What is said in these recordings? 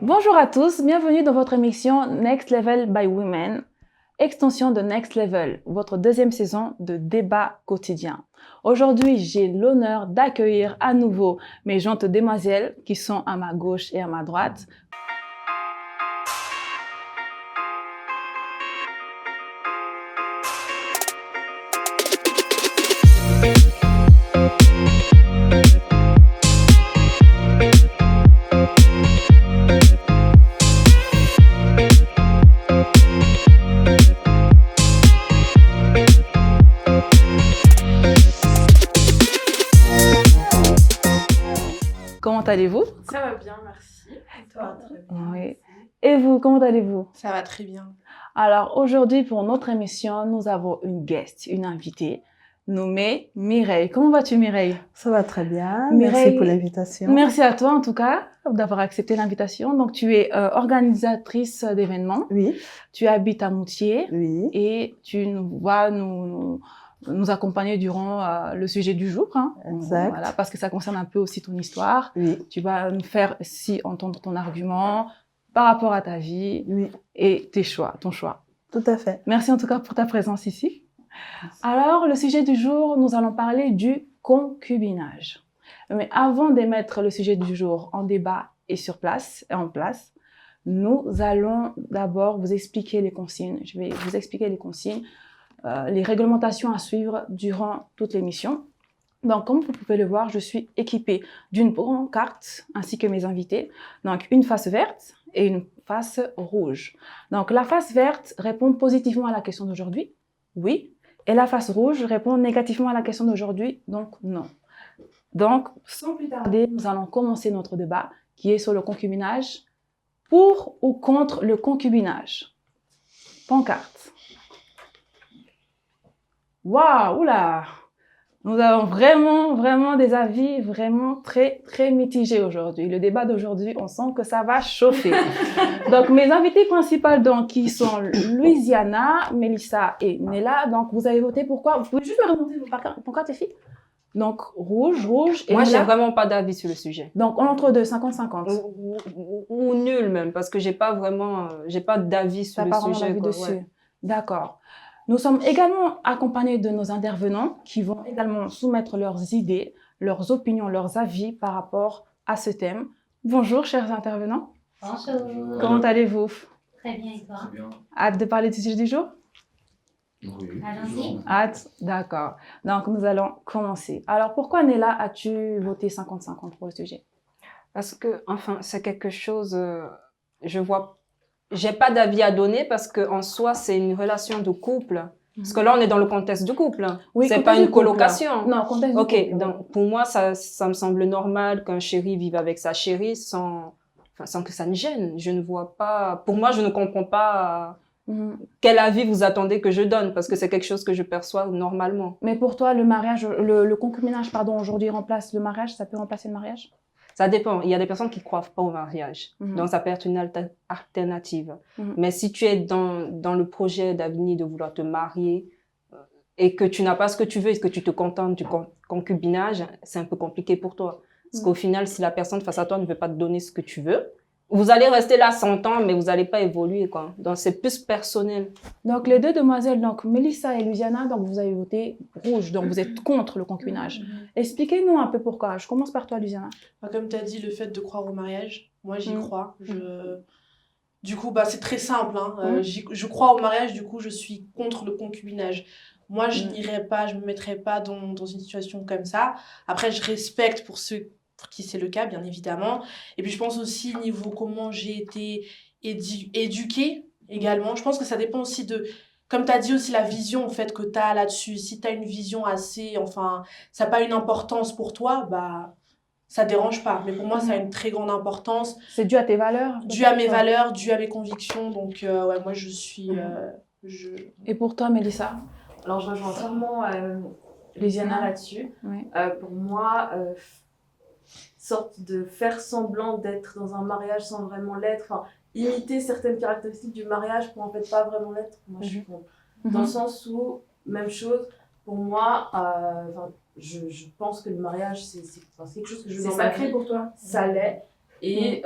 Bonjour à tous, bienvenue dans votre émission Next Level by Women, extension de Next Level, votre deuxième saison de débat quotidien. Aujourd'hui, j'ai l'honneur d'accueillir à nouveau mes jantes demoiselles qui sont à ma gauche et à ma droite. Comment allez-vous? Ça va bien, merci. Et toi? Très bien. Oui. Et vous, comment allez-vous? Ça va très bien. Alors aujourd'hui, pour notre émission, nous avons une guest, une invitée, nommée Mireille. Comment vas-tu, Mireille? Ça va très bien. Mireille, Merci pour l'invitation. Merci à toi, en tout cas, d'avoir accepté l'invitation. Donc, tu es organisatrice d'événements. Oui, Tu habites à Moutier oui. et tu vas nous accompagner durant le sujet du jour. Hein. Exact. Voilà, parce que ça concerne un peu aussi ton histoire. Oui, Tu vas nous faire entendre ton argument par rapport à ta vie oui, et ton choix. tout à fait. Merci en tout cas pour ta présence ici. Alors, le sujet du jour, nous allons parler du concubinage. Mais avant d'émettre le sujet du jour en débat et en place, nous allons d'abord vous expliquer les consignes. Je vais vous expliquer les consignes, les réglementations à suivre durant toute l'émission. Donc, comme vous pouvez le voir, je suis équipée d'une pancarte ainsi que mes invités. Donc, une face verte et une face rouge. Donc, la face verte répond positivement à la question d'aujourd'hui, oui. Et la face rouge répond négativement à la question d'aujourd'hui, donc non. Donc, sans plus tarder, nous allons commencer notre débat qui est sur le concubinage. Pour ou contre le concubinage? Pancarte. Waouh, oula! Nous avons vraiment des avis vraiment très mitigés aujourd'hui. Le débat d'aujourd'hui, on sent que ça va chauffer. Donc, mes invités principales, donc, qui sont Louisiana, Melissa et Nella. Donc, vous avez voté pour quoi? Vous pouvez juste me remonter vos pancartes, les filles? Donc, rouge et Moi, j'ai Nella. vraiment pas d'avis sur le sujet. Donc, entre deux, 50-50. Ou nul même, parce que j'ai pas d'avis sur T'as le pas vraiment sujet. d'avis quoi, dessus. ouais. D'accord. Nous sommes également accompagnés de nos intervenants qui vont également soumettre leurs idées, leurs opinions, leurs avis par rapport à ce thème. Bonjour, chers intervenants. Bonjour. Comment allez-vous? Très bien, et toi? Très bien. Hâte de parler du sujet du jour? Oui. Allons-y. Hâte? D'accord. Donc, nous allons commencer. Alors, pourquoi, Nella, as-tu voté 50-50 pour le sujet? Parce que, enfin, c'est quelque chose, j'ai pas d'avis à donner parce que en soi, c'est une relation de couple. Parce que là, on est dans le contexte du couple. Oui, C'est contexte pas du une couple. colocation. Non, contexte du Ok, couple. donc pour moi, ça me semble normal qu'un chéri vive avec sa chérie sans que ça ne gêne. Je ne vois pas, pour moi, je ne comprends pas Mhm. quel avis vous attendez que je donne parce que c'est quelque chose que je perçois normalement. Mais pour toi, le concubinage, pardon, aujourd'hui remplace le mariage, ça peut remplacer le mariage? Ça dépend. Il y a des personnes qui ne croient pas au mariage. Mhm. Donc, ça peut être une alternative. Mhm. Mais si tu es dans le projet d'avenir de vouloir te marier et que tu n'as pas ce que tu veux et que tu te contentes du concubinage, c'est un peu compliqué pour toi. Parce qu'au final, si la personne face à toi ne veut pas te donner ce que tu veux, vous allez rester là 100 ans, mais vous n'allez pas évoluer, quoi. Donc, c'est plus personnel. Donc, les deux demoiselles, donc Melissa et Louisiana, donc vous avez voté rouge, donc vous êtes contre le concubinage. Expliquez-nous un peu pourquoi. Je commence par toi, Louisiana. Comme tu as dit, le fait de croire au mariage, moi j'y Mm. crois. Du coup, c'est très simple. Hein. Je crois au mariage, du coup, je suis contre le concubinage. Moi, je n'irai pas, je me mettrai pas dans une situation comme ça. Après, je respecte pour ceux pour qui c'est le cas, bien évidemment. Et puis, je pense aussi, niveau comment j'ai été éduquée également, je pense que ça dépend aussi de, comme tu as dit aussi, la vision en fait, que tu as là-dessus. Si tu as une vision assez, enfin, ça n'a pas une importance pour toi, ça dérange pas. Mais pour moi, ça a une très grande importance. C'est dû à tes valeurs? Dû à mes valeurs, dû à mes convictions. Donc, ouais, moi, je suis... Et pour toi, Mélissa? Alors, je rejoins entièrement Louisiana là-dessus. Oui. Pour moi, sorte de faire semblant d'être dans un mariage sans vraiment l'être, enfin, imiter certaines caractéristiques du mariage pour en fait pas vraiment l'être, moi je suis contre. Dans le sens où, même chose, pour moi, je pense que le mariage, c'est quelque chose que je veux C'est dans ma sacré vie. pour toi? Ça l'est. Et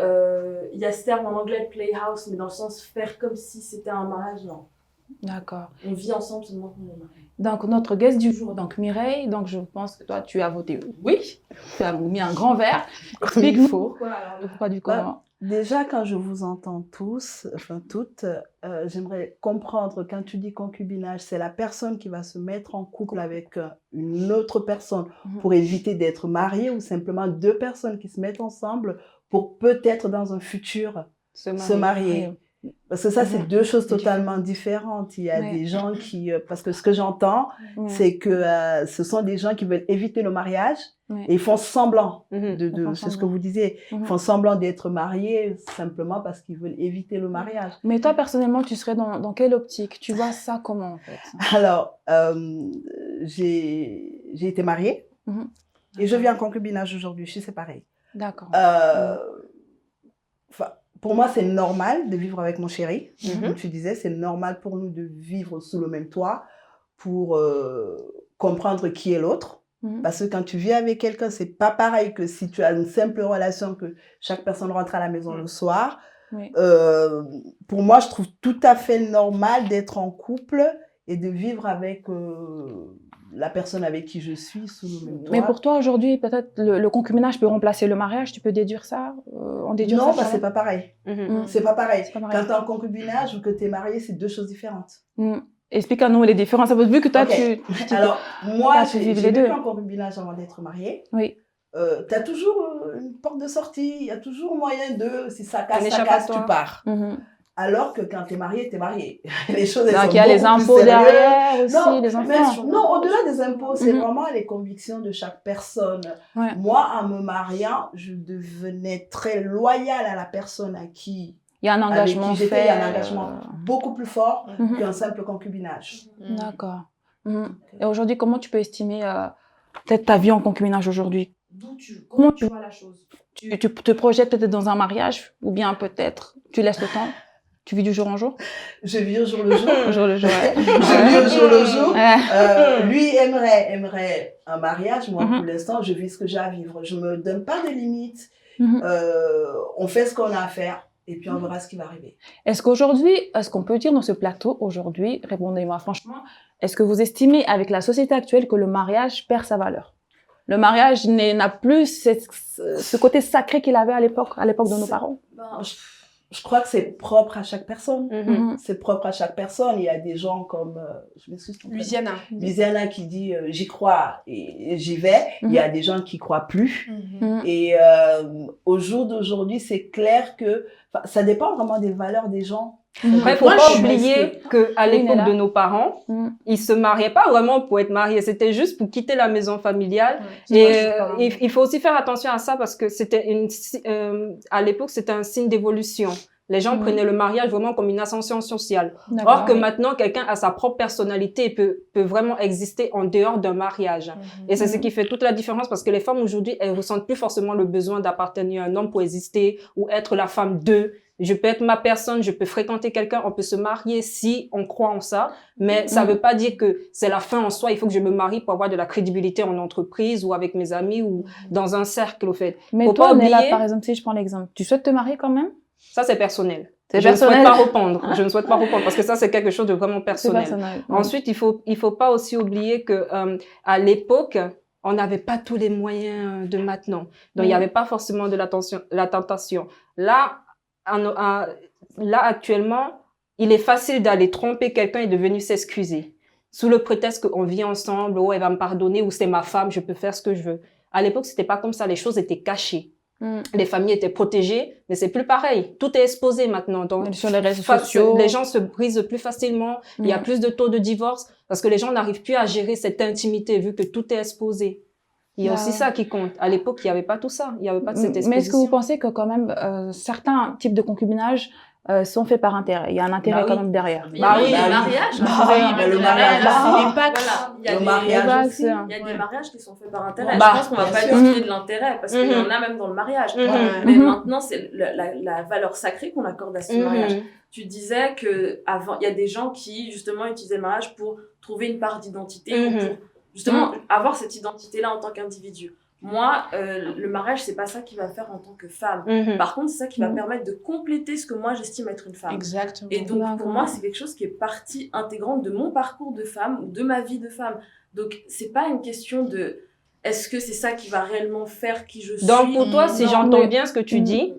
il y a ce terme en anglais playhouse, mais dans le sens faire comme si c'était un mariage, non. D'accord. On vit ensemble seulement quand on est mariés. Donc, notre guest du jour, donc Mireille, donc je pense que toi, tu as voté oui. Tu as mis un grand verre. Comme il Explique-nous faut. pourquoi, alors, le pourquoi du comment. Déjà, quand je vous entends tous, enfin toutes, j'aimerais comprendre, quand tu dis concubinage, c'est la personne qui va se mettre en couple avec une autre personne pour éviter d'être mariée, ou simplement deux personnes qui se mettent ensemble pour peut-être dans un futur se marier. Parce que ça, c'est deux choses totalement différentes. Il y a des gens qui... parce que ce que j'entends, c'est que ce sont des gens qui veulent éviter le mariage et ils font semblant c'est ce que vous disiez. Ils font semblant d'être mariés simplement parce qu'ils veulent éviter le mariage. Mais toi, personnellement, tu serais dans quelle optique? Tu vois ça comment, en fait? Alors, j'ai été mariée et je vis en concubinage aujourd'hui. Je suis séparée. D'accord. Pour moi, c'est normal de vivre avec mon chéri. Comme tu disais, c'est normal pour nous de vivre sous le même toit pour comprendre qui est l'autre. Parce que quand tu vis avec quelqu'un, c'est pas pareil que si tu as une simple relation que chaque personne rentre à la maison le soir. Pour moi, je trouve tout à fait normal d'être en couple et de vivre avec la personne avec qui je suis sous le même toit. Mais pour toi, aujourd'hui, peut-être le concubinage peut remplacer le mariage. Tu peux déduire ça? On déduire non, ça? c'est pas pareil. C'est pas pareil. Quand tu es en concubinage ou que tu es marié, c'est deux choses différentes. Explique-nous les différences. Vu que toi, tu alors, moi, j'ai les deux. vécu en concubinage avant d'être mariée. Oui. Tu as toujours une porte de sortie. Il y a toujours moyen de, si ça casse, tu pars. Alors que quand tu es marié, tu es marié. Les choses, elles sont donc, il y a les impôts derrière aussi, non, les enfants. Non, au-delà des impôts, c'est vraiment les convictions de chaque personne. Moi, en me mariant, je devenais très loyale à la personne à qui il y a un engagement il y a un engagement beaucoup plus fort qu'un simple concubinage. D'accord. Et aujourd'hui, comment tu peux estimer peut-être ta vie en concubinage aujourd'hui? Comment tu vois la chose? Tu te projettes peut-être dans un mariage ou bien peut-être tu laisses le temps? Tu vis du jour en jour? Je vis au jour le jour. Au jour le jour, ouais. Je vis au jour le jour. Lui aimerait un mariage. Moi, pour l'instant, je vis ce que j'ai à vivre. Je me donne pas de limites. On fait ce qu'on a à faire et puis on verra ce qui va arriver. Est-ce qu'on peut dire dans ce plateau aujourd'hui, répondez-moi franchement, est-ce que vous estimez avec la société actuelle que le mariage perd sa valeur? Le mariage n'a plus ce côté sacré qu'il avait à l'époque de nos parents? Je crois que c'est propre à chaque personne. C'est propre à chaque personne. Il y a des gens comme, je m'excuse. Louisiana qui dit j'y crois et j'y vais. Il y a des gens qui croient plus. Et au jour d'aujourd'hui, c'est clair que ça dépend vraiment des valeurs des gens. Après, faut pas oublier qu'à l'époque de nos parents, ils se mariaient pas vraiment pour être mariés. C'était juste pour quitter la maison familiale. Et il faut aussi faire attention à ça parce que à l'époque, c'était un signe d'évolution. Les gens prenaient le mariage vraiment comme une ascension sociale. Or que maintenant, quelqu'un a sa propre personnalité et peut vraiment exister en dehors d'un mariage. Et c'est ce qui fait toute la différence parce que les femmes aujourd'hui, elles ressentent plus forcément le besoin d'appartenir à un homme pour exister ou être la femme d'eux. Je peux être ma personne, je peux fréquenter quelqu'un, on peut se marier si on croit en ça, mais ça veut pas dire que c'est la fin en soi, il faut que je me marie pour avoir de la crédibilité en entreprise ou avec mes amis ou dans un cercle, au fait. Mais faut toi, pas oublier... Néla, par exemple, si je prends l'exemple, tu souhaites te marier quand même? Ça, c'est personnel. Je ne souhaite pas répondre. Je ne souhaite pas répondre parce que ça, c'est quelque chose de vraiment personnel. Ensuite, il faut pas aussi oublier que à l'époque, on n'avait pas tous les moyens de maintenant. Donc, il n'y avait pas forcément de la tentation. Là, actuellement, il est facile d'aller tromper quelqu'un et de venir s'excuser. Sous le prétexte qu'on vit ensemble, oh, elle va me pardonner, ou c'est ma femme, je peux faire ce que je veux. À l'époque, c'était pas comme ça. Les choses étaient cachées. Les familles étaient protégées, mais c'est plus pareil. Tout est exposé maintenant. Donc, sur les réseaux sociaux, les gens se brisent plus facilement. Il y a plus de taux de divorce parce que les gens n'arrivent plus à gérer cette intimité vu que tout est exposé. Il y a aussi ça qui compte. À l'époque, il n'y avait pas tout ça. Il n'y avait pas de cette exposition. Mais est-ce que vous pensez que quand même, certains types de concubinage sont faits par intérêt? Il y a un intérêt quand même derrière. Le mariage. Le mariage aussi. Il y a des mariages qui sont faits par intérêt. Je pense qu'on va pas discuter de l'intérêt parce qu'il y en a même dans le mariage. Mais maintenant, c'est la valeur sacrée qu'on accorde à ce mariage. Tu disais que avant, il y a des gens qui justement utilisaient le mariage pour trouver une part d'identité ou pour justement avoir cette identité-là en tant qu'individu. moi, le mariage, c'est pas ça qui va faire en tant que femme. Par contre, c'est ça qui va permettre de compléter ce que moi, j'estime être une femme. Exactement. Et donc, pour moi, c'est quelque chose qui est partie intégrante de mon parcours de femme ou de ma vie de femme. Donc, c'est pas une question de est-ce que c'est ça qui va réellement faire qui je suis. Donc, pour toi, si Non, j'entends mais- bien ce que tu dis,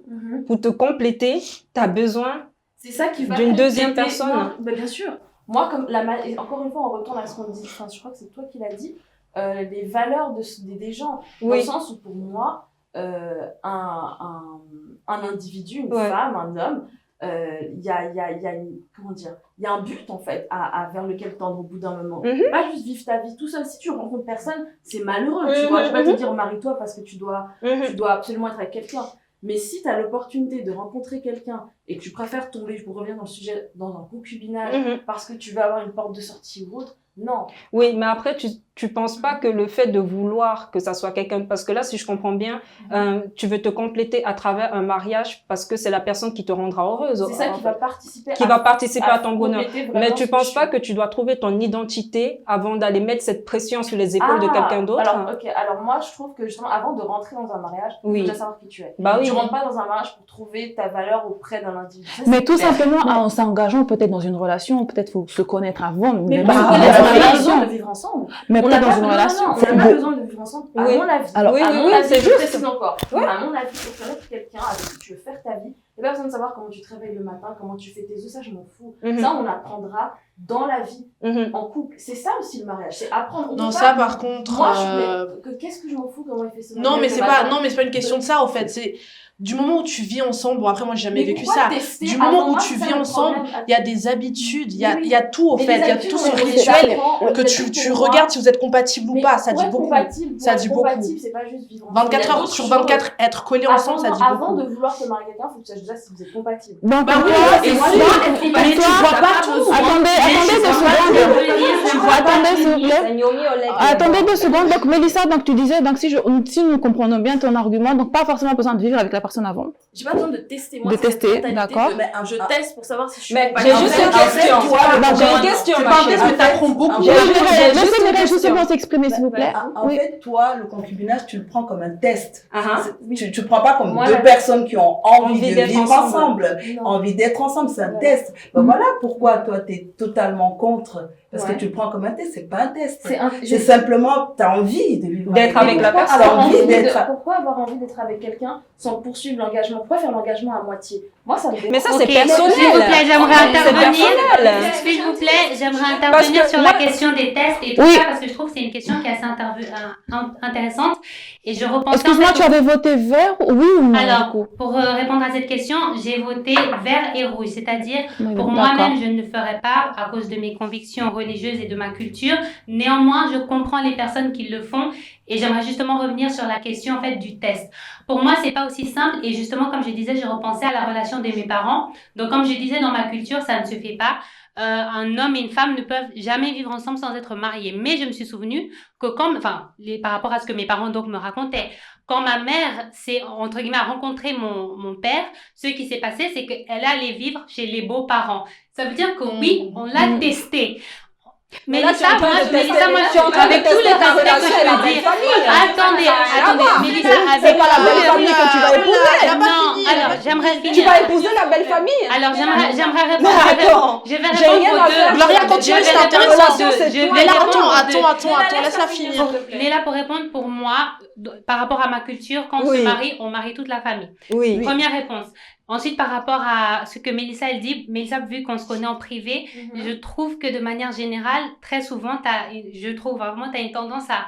pour te compléter, tu as besoin c'est ça qui va d'une compléter- deuxième personne. Non, bah, bien sûr. Moi, comme et encore une fois, on retourne à ce qu'on dit. Enfin, je crois que c'est toi qui l'as dit. Les valeurs des gens. Dans le sens où, pour moi, un individu, une femme, un homme, il y a une, comment dire, il y a un but en fait vers lequel tendre au bout d'un moment. Pas juste vivre ta vie tout seul. Si tu rencontres personne, c'est malheureux, tu vois. Je vais pas te dire marie-toi parce que tu dois absolument être avec quelqu'un. Mais si tu as l'opportunité de rencontrer quelqu'un et que tu préfères tomber, pour revenir dans le sujet, dans un concubinage, parce que tu veux avoir une porte de sortie ou autre, non. Oui, mais après, tu penses pas que le fait de vouloir que ça soit quelqu'un, parce que là, si je comprends bien, tu veux te compléter à travers un mariage parce que c'est la personne qui te rendra heureuse. C'est ça qui va participer à ton bonheur. Mais tu penses pas que tu dois trouver ton identité avant d'aller mettre cette pression sur les épaules de quelqu'un d'autre? Alors moi, je trouve que justement, avant de rentrer dans un mariage, il faut déjà savoir qui tu es. Bah oui. Tu rentres pas dans un mariage pour trouver ta valeur auprès d'un individu. Ça, Mais tout simplement, en s'engageant peut-être dans une relation, peut-être faut se connaître avant. Mais pas on n'a pas besoin de vivre ensemble. Mais On peut-être n'a dans pas une relation. on n'a pas besoin de vivre ensemble, à mon avis. Alors, à mon avis, c'est je juste. précise encore. À mon avis, pour connaître quelqu'un avec qui tu veux faire ta vie, il n'y a pas besoin de savoir comment tu te réveilles le matin, comment tu fais tes œufs, ça je m'en fous. Ça, on apprendra dans la vie, en couple. C'est ça aussi le mariage, c'est apprendre. Non, ça par contre. Moi, qu'est-ce que je m'en fous comment il fait ce Non, mais c'est pas une question de ça, en fait. C'est du moment où tu vis ensemble. Bon, après, moi, j'ai jamais vécu ça. Du moment où tu vis ensemble, il y a des habitudes, il y a tout, en fait. Il y a tout ce rituel que tu regardes si vous êtes compatible ou pas. Ça dit beaucoup. Ça dit beaucoup. C'est pas juste vivre 24 heures sur 24, être collés ensemble, ça dit beaucoup. Avant de vouloir te marier avec quelqu'un, il faut que tu saches déjà si vous êtes compatible. Donc, Bah oui, et moi, mais tu vois pas tout. Attendez 2 secondes. Attendez, s'il vous plaît. Attendez 2 secondes. Donc, Mélissa, donc tu disais, donc si nous comprenons bien ton argument, donc pas forcément besoin de vivre avec la personne avant. J'ai pas besoin de tester. Moi, De tester, d'accord. Je teste pour savoir si je suis Mais compatible. j'ai juste une question. J'ai une question, Tu ma parles chérie. mais t'apprends beaucoup. Laissez Mireille justement s'exprimer, s'il vous plaît. En fait, toi, le concubinage, tu le prends comme un test. Uh-huh. Tu le prends pas comme Moi, deux personnes qui ont envie Envie de d'être vivre ensemble. Envie d'être ensemble, c'est un test. Ben voilà pourquoi toi, t'es totalement contre. Parce que tu le prends comme un test, c'est pas un test. C'est simplement, t'as envie de vivre avec la personne. Pourquoi avoir envie d'être avec quelqu'un sans poursuivre l'engagement? Pourquoi faire l'engagement à moitié? Moi, ça me dérange. Mais ça, Ok, c'est personnel. s'il vous plaît, j'aimerais C'est intervenir. personnel. S'il vous plaît, j'aimerais Parce intervenir que sur moi- la question des tests et tout Oui. ça, parce que je trouve que c'est une question qui est assez intéressante. Et je repensais Excuse-moi, tu avais voté vert, oui ou non? Alors, du coup pour répondre à cette question, j'ai voté vert et rouge, c'est-à-dire Oui, pour d'accord. moi-même, je ne le ferai pas à cause de mes convictions religieuses et de ma culture. Néanmoins, je comprends les personnes qui le font et j'aimerais justement revenir sur la question en fait du test. Pour moi, c'est pas aussi simple et justement, comme je disais, je repensais à la relation de mes parents. Donc, comme je disais, dans ma culture, ça ne se fait pas. Un homme et une femme ne peuvent jamais vivre ensemble sans être mariés. Mais je me suis souvenu que par rapport à ce que mes parents donc me racontaient, quand ma mère s'est, entre guillemets, a rencontré mon père, ce qui s'est passé, c'est qu'elle allait vivre chez les beaux-parents. Ça veut dire que oui, on l'a testé. Mais là, tu es en train de tester- tu es en train de avec tous tester les ta aspects que relation je avec la peux belle dire. famille. Attendez, Mélissa, C'est pas la belle famille que tu vas épouser. Non, alors, j'aimerais finir. Tu vas épouser la belle famille. Alors, j'aimerais répondre. Mais attends, Je vais j'ai répondre rien aux à faire. deux. Gloria, continue, Je c'est vais intéressant. répondre aux deux. Je vais Mais là, répondre aux deux. attends, laisse-la finir. Léla, pour répondre pour moi, par rapport à ma culture, quand on Oui. se marie, on marie toute la famille. Oui. Première réponse. Ensuite, par rapport à ce que Mélissa, elle dit, Mélissa, vu qu'on se connaît en privé, je trouve que de manière générale, très souvent, je trouve vraiment, t'as une tendance à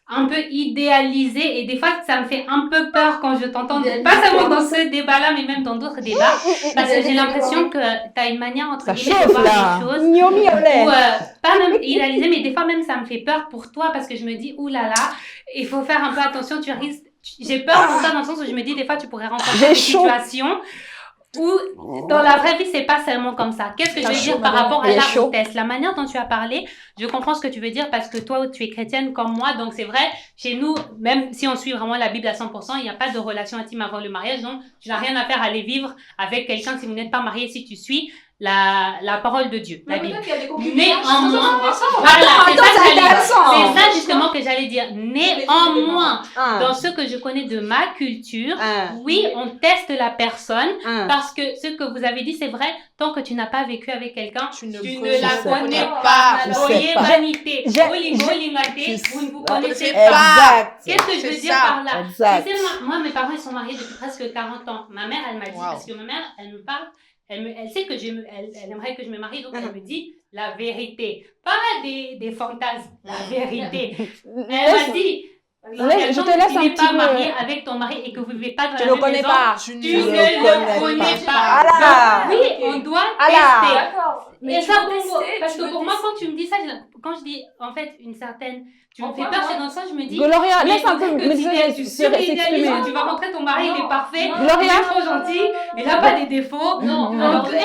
un peu idéaliser et des fois, ça me fait un peu peur quand je t'entends, pas seulement dans ce débat-là, mais même dans d'autres débats, parce que j'ai l'impression que t'as une manière, entre Ça guillemets, de chauffe, voir là. les choses. Gnomi au lait. Ou pas même idéaliser, mais des fois même ça me fait peur pour toi parce que je me dis, oulala, il faut faire un peu attention, tu risques. J'ai peur pour toi dans le sens où je me dis, des fois tu pourrais rencontrer J'ai des chaud. situations où dans la vraie vie c'est pas seulement comme ça. Qu'est-ce que je veux dire par rapport à Il est la chaud. test? La manière dont tu as parlé, je comprends ce que tu veux dire parce que toi tu es chrétienne comme moi, donc c'est vrai, chez nous, même si on suit vraiment la Bible à 100%, il n'y a pas de relation intime avant le mariage, donc tu n'as rien à faire à aller vivre avec quelqu'un si vous n'êtes pas marié, si tu suis. la parole de Dieu, la Mais Bible. peut-être qu'il y a des concubinages Néanmoins, sans voilà, c'est intéressant. ça justement que j'allais dire. Néanmoins, Ah. dans ce que je connais de ma culture, Ah. oui, on teste la personne Ah. parce que ce que vous avez dit, c'est vrai, tant que tu n'as pas vécu avec quelqu'un, Tu ne la sais connais pas. pas. Je sais Voyez, pas. vanité, J'ai- olingolingate, vous ne vous connaissez sais pas. Exact. Qu'est-ce que je veux C'est dire ça. par là? Exact. Tu sais, moi, mes parents, ils sont mariés depuis presque 40 ans. Ma mère, elle m'a dit, Wow. parce que ma mère, elle me parle, elle sait que elle aimerait que je me marie, donc elle me dit la vérité. Pas des fantasmes, la vérité. Elle m'a dit, je te laisse tu un n'es petit pas peu- marié avec ton mari et que vous ne vivez pas dans Tu la le même connais maison, pas. tu ne ne le le connais connais pas. pas. Voilà. Donc, oui, on doit Voilà. tester. D'accord. Et Mais ça, parce tu que veux pour moi, tester. quand tu me dis ça, quand je dis en fait une certaine. Tu me En fais quoi, peur, moi c'est dans ça, je me dis. Gloria, mais laisse un peu peut-être que Mélissa tu s'exprimer. suridéalises, tu vas rencontrer ton mari, il est parfait, non, il Gloria. est trop gentil, il n'a pas des défauts. Non, Donc, Non, Gloria.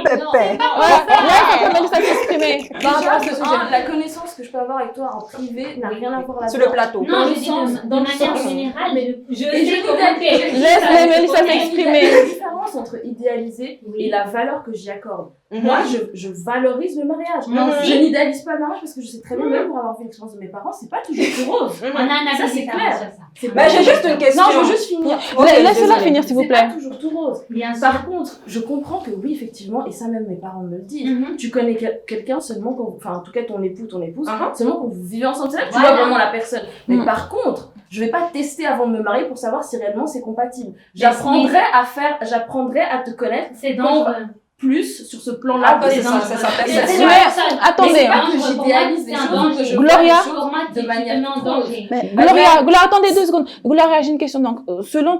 Pépé. Laisse un peu Mélissa s'exprimer. Par rapport à ce sujet, la connaissance que je peux avoir avec toi en privé n'a rien à voir là-dedans. Sur le plateau. Non, je le dis sens- de dans le manière sens- générale, mais je Et sais je comment l'idéalise. Laisse Mélissa Il y a s'exprimer. une différence entre idéaliser Oui. et la valeur que j'y accorde. Mhm. Moi, je valorise le mariage. Moi aussi. Je n'idéalise pas le mariage parce que je sais très bien, même pour avoir vu l'expérience de mes parents, c'est pas toujours tout rose. On a un avis Ça, c'est différent clair. sur ça. C'est Bah, j'ai juste une question. Non, je veux juste finir. Ok, Laisse-la désolée. finir, s'il vous C'est plaît. pas toujours tout rose. Bien sûr. Par contre, je comprends que oui, effectivement, et ça même mes parents me le disent, Mhm. tu connais quelqu'un seulement quand, enfin en tout cas ton époux, ton épouse, Uh-huh. seulement quand vous vivez ensemble. C'est là que tu Voilà. vois vraiment la personne. Mais Mm. par contre, je vais pas tester avant de me marier pour savoir si réellement c'est compatible. Mais J'apprendrai à te connaître C'est dangereux. plus sur ce plan-là. Ah, bah, c'est ça, dangereux. c'est ça, Mais personne. c'est Mais ça. attendez. Mais c'est Pas que dangereux. Pour j'idéalise moi, les c'est un choses, danger. que je Gloria. vois les choses Pour moi, de manière tu te mets en trop- danger. Mais Gloria, attendez 2 secondes. Gloria, j'ai une question. Donc, selon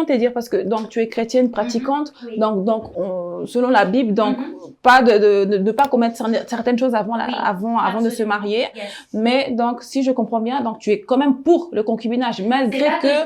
tes dires, parce que donc tu es chrétienne pratiquante, Oui. donc selon la Bible, donc pas de pas commettre certaines choses avant Oui, avant de se absolument. marier. Yes. Mais donc, si je comprends bien, donc tu es quand même pour le concubinage, malgré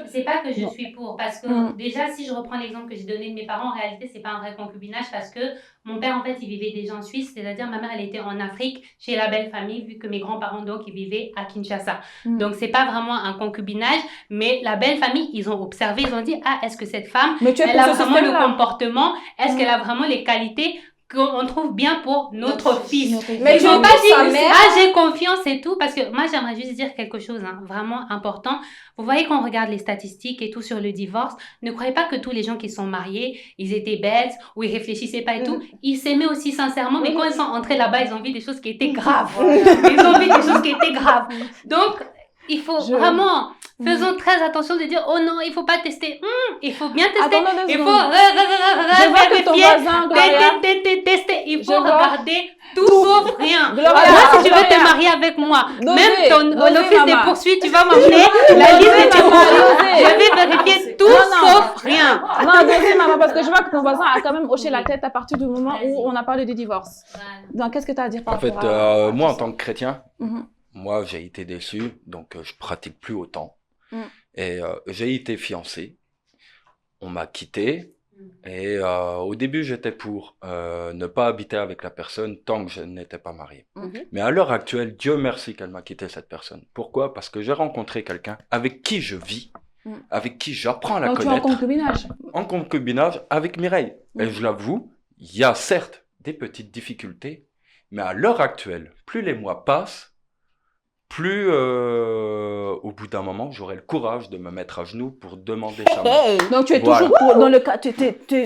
C'est pas que je Non. suis pour, parce que Mm. déjà, si je reprends l'exemple que j'ai donné de mes parents, en réalité, c'est pas un vrai concubinage parce que mon père, en fait, il vivait déjà en Suisse, c'est-à-dire ma mère, elle était en Afrique, chez la belle famille, vu que mes grands-parents, donc, ils vivaient à Kinshasa. Mm. Donc, c'est pas vraiment un concubinage, mais la belle famille, ils ont observé, ils ont dit, ah, est-ce que cette femme, Mais tu es elle pour a ce vraiment le système-là. comportement, est-ce Mm. qu'elle a vraiment les qualités qu'on trouve bien pour notre fils? Mais Ils tu n'ont pas pas sa dit, mère. ah, j'ai confiance et tout, parce que moi, j'aimerais juste dire quelque chose, hein, vraiment important. Vous voyez, quand on regarde les statistiques et tout sur le divorce, ne croyez pas que tous les gens qui sont mariés, ils étaient bêtes ou ils réfléchissaient pas et tout. Ils s'aimaient aussi sincèrement, mais quand ils sont entrés là-bas, ils ont vu des choses qui étaient graves. Ils ont vu des choses qui étaient graves. Donc, il faut vraiment, faisons très attention de dire, oh non, il faut pas tester. Il faut bien tester. Attends, 2 Il faut secondes. Je vois que ton vérifier. voisin, Gloria, Tester. Il faut Je vois. regarder tout sauf rien. Gloria, Moi, si tu veux Gloria. te marier avec moi, Dosez, même ton dosez, office des maman. poursuites, tu vas m'emmener la liste des maman, poursuites. dosez. Je vais vérifier tout Non, non. sauf rien. Non, deuxième maman, parce que je vois que ton voisin a quand même hoché la tête à partir du moment où on a parlé du divorce. Donc, qu'est-ce que tu as à dire par En fait, rapport à moi, en ça? tant que chrétien, Mhm. moi, j'ai été déçu, donc je pratique plus autant. Mm. Et j'ai été fiancé, on m'a quitté, et au début, j'étais pour ne pas habiter avec la personne tant que je n'étais pas marié. Mhm. Mais à l'heure actuelle, Dieu merci qu'elle m'a quitté, cette personne. Pourquoi? Parce que j'ai rencontré quelqu'un avec qui je vis, Mm. avec qui j'apprends à la Donc, tu es en connaître, concubinage. en concubinage avec Mireille. Et Mm. je l'avoue, il y a certes des petites difficultés, mais à l'heure actuelle, plus les mois passent, plus au bout d'un moment, j'aurai le courage de me mettre à genoux pour demander sa main. Donc, tu es Voilà. toujours pour, dans le cas,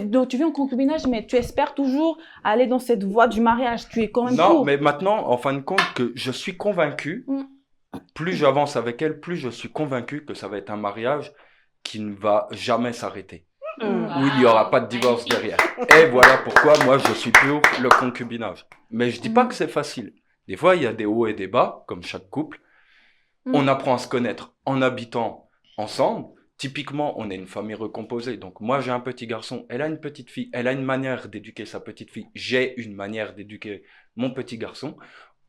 donc, tu vis en concubinage, mais tu espères toujours aller dans cette voie du mariage. Tu es quand même Non, pour. mais maintenant, en fin de compte, que je suis convaincu, Mm. plus j'avance avec elle, plus je suis convaincu que ça va être un mariage qui ne va jamais s'arrêter, où il n'y aura pas de divorce derrière. Et voilà pourquoi moi je suis pour le concubinage. Mais je dis pas que c'est facile. Des fois, il y a des hauts et des bas, comme chaque couple. On apprend à se connaître en habitant ensemble. Typiquement, on est une famille recomposée. Donc, moi, j'ai un petit garçon, elle a une petite fille, elle a une manière d'éduquer sa petite fille, j'ai une manière d'éduquer mon petit garçon.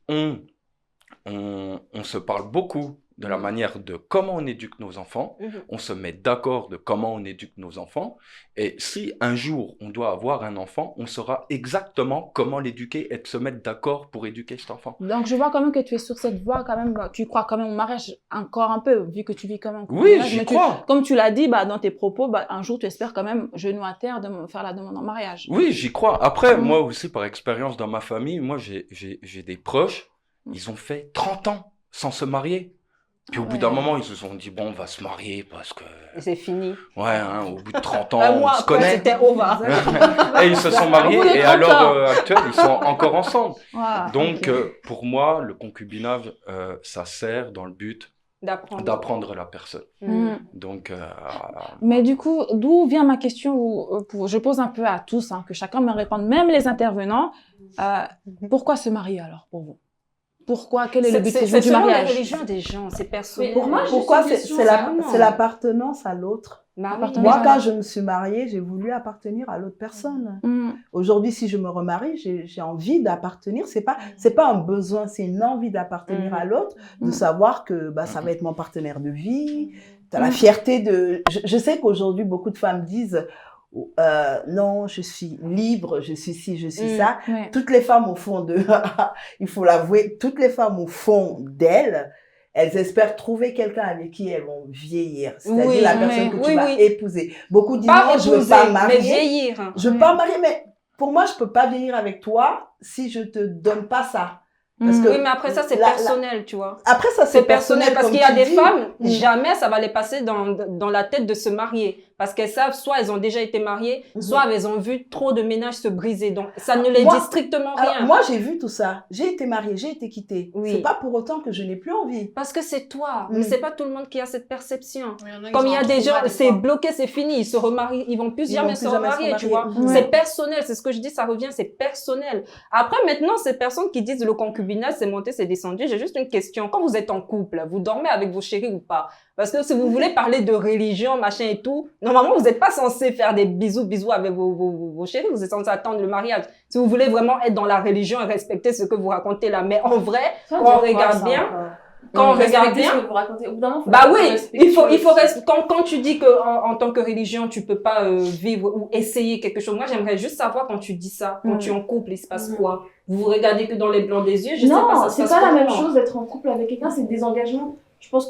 On se parle beaucoup de la manière de comment on éduque nos enfants, on se met d'accord de comment on éduque nos enfants, et si un jour on doit avoir un enfant, on saura exactement comment l'éduquer et de se mettre d'accord pour éduquer cet enfant. Donc, je vois quand même que tu es sur cette voie, quand même, tu crois quand même au mariage encore un peu, vu que tu vis quand même. Oui, j'y crois. Comme tu l'as dit, dans tes propos, un jour, tu espères quand même, genou à terre, de me faire la demande en mariage. Oui, j'y crois. Après, moi aussi, par expérience dans ma famille, moi, j'ai des proches, ils ont fait 30 ans sans se marier. Puis au bout d'un moment, ils se sont dit, bon, on va se marier parce que... Et c'est fini. Ouais, hein, au bout de 30 ans, on se connaît. C'était over. Et ils se sont mariés et à l'heure actuelle, ils sont encore ensemble. Wow, Donc, pour moi, le concubinage, ça sert dans le but d'apprendre la personne. Donc, mais du coup, d'où vient ma question je pose un peu à tous, que chacun me réponde, même les intervenants. Pourquoi se marier alors pour vous? Pourquoi? Quel est le but pour vous du mariage? C'est la religion des gens, c'est personnel. Pour moi, Pourquoi c'est l'appartenance à l'autre. Moi, quand je me suis mariée, j'ai voulu appartenir à l'autre personne. Aujourd'hui, si je me remarie, j'ai envie d'appartenir. C'est pas un besoin, c'est une envie d'appartenir à l'autre, de savoir que ça va être mon partenaire de vie. T'as la fierté de... Je sais qu'aujourd'hui, beaucoup de femmes disent... non, je suis libre, je suis ci, je suis ça. Ouais. Toutes les femmes au fond il faut l'avouer, toutes les femmes au fond d'elles, elles espèrent trouver quelqu'un avec qui elles vont vieillir. C'est-à-dire la personne que tu vas épouser. Beaucoup disent non, je veux pas marier. Mais vieillir. Je veux pas marier, mais pour moi, je peux pas vieillir avec toi si je te donne pas ça. Parce que oui, mais après ça, c'est personnel, tu vois. Après ça, c'est personnel. Parce qu'il y a des femmes, jamais ça va les passer dans la tête de se marier. Parce qu'elles savent, soit elles ont déjà été mariées, soit elles ont vu trop de ménages se briser. Donc, ça ne les dit strictement rien. Alors, moi, j'ai vu tout ça. J'ai été mariée, j'ai été quittée. Oui. C'est pas pour autant que je n'ai plus envie. Parce que c'est toi. Mais c'est pas tout le monde qui a cette perception. Oui, Comme il y a des gens, c'est bloqué, c'est fini. Ils se remarient, ils vont plus jamais se remarier, tu vois. C'est personnel. C'est ce que je dis, ça revient, c'est personnel. Après, maintenant, ces personnes qui disent le concubinage, c'est monté, c'est descendu. J'ai juste une question. Quand vous êtes en couple, vous dormez avec vos chéris ou pas? Parce que si vous voulez parler de religion, machin et tout, normalement, vous n'êtes pas censé faire des bisous avec vos chéris. Vous êtes censé attendre le mariage. Si vous voulez vraiment être dans la religion et respecter ce que vous racontez là. Mais en vrai, quand on regarde bien, quand on regarde bien, ce que vous racontez. Au bout d'un moment, bah oui, il faut rester. Quand tu dis que en tant que religion, tu peux pas vivre ou essayer quelque chose. Moi, j'aimerais juste savoir quand tu dis ça, quand tu es en couple, il se passe quoi? Vous regardez que dans les blancs des yeux, je sais pas, ça se c'est passe pas la même comment. chose d'être en couple avec quelqu'un, c'est des engagements.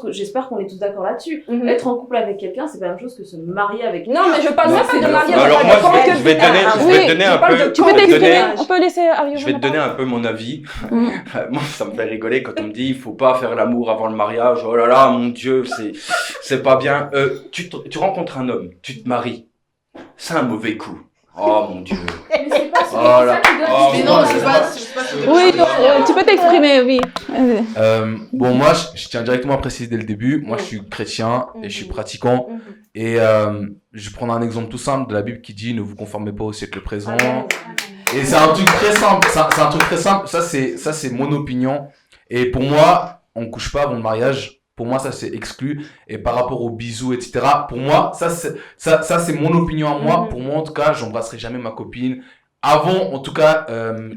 J'espère qu'on est tous d'accord là-dessus. Être en couple avec quelqu'un, c'est pas la même chose que se marier avec quelqu'un. Non, mais je parle même pas de mariage. Alors moi, je vais te donner un peu. Tu peux t'exprimer, on peut laisser arriver. Je vais te donner un peu mon avis. Moi, ça me fait rigoler quand on me dit il faut pas faire l'amour avant le mariage. Oh là là, mon Dieu, c'est pas bien. Tu rencontres un homme, tu te maries, c'est un mauvais coup. Oh mon Dieu. Mais c'est pas ça qui doit Oh, Mais non, c'est pas Oui, tu peux t'exprimer, oui. Bon, moi, je tiens directement à préciser dès le début. Moi, je suis chrétien et je suis pratiquant. Et je vais prendre un exemple tout simple de la Bible qui dit « Ne vous conformez pas au siècle présent ». Et c'est un truc très simple. C'est un truc très simple. Ça, c'est mon opinion. Et pour moi, on couche pas avant le mariage. Pour moi, ça, c'est exclu. Et par rapport aux bisous, etc., pour moi, ça, c'est mon opinion à moi. Pour moi, en tout cas, j'embrasserai jamais ma copine. Avant, en tout cas,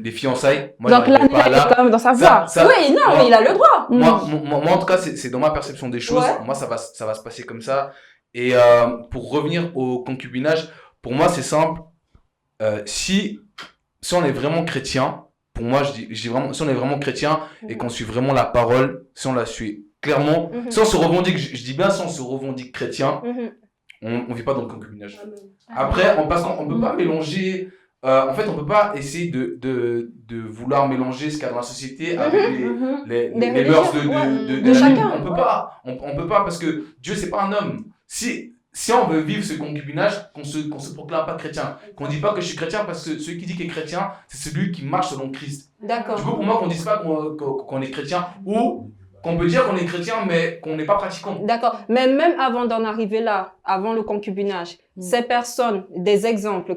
les fiançailles. Moi, donc là, il est quand même dans sa voie. Oui, non, mais il a le droit. Moi, en tout cas, c'est dans ma perception des choses. Ouais. Moi, ça va se passer comme ça. Et pour revenir au concubinage, pour moi, c'est simple. Si on est vraiment chrétien, pour moi, je dis vraiment, si on est vraiment chrétien et qu'on suit vraiment la parole, si on la suit clairement, si on se revendique, je dis bien si on se revendique chrétien, on vit pas dans le concubinage. Après, parce qu'on peut pas mélanger, en fait, on peut pas essayer de vouloir mélanger ce qu'il y a dans la société avec les mœurs de chacun. On peut pas parce que Dieu, c'est pas un homme. Si on veut vivre ce concubinage, qu'on se proclame pas chrétien, qu'on dit pas que je suis chrétien parce que celui qui dit qu'il est chrétien, c'est celui qui marche selon Christ. D'accord. Du coup, pour moi, qu'on dise pas qu'on est chrétien ou qu'on peut dire qu'on est chrétien mais qu'on n'est pas pratiquant. D'accord. Mais même avant d'en arriver là, avant le concubinage, ces personnes, des exemples,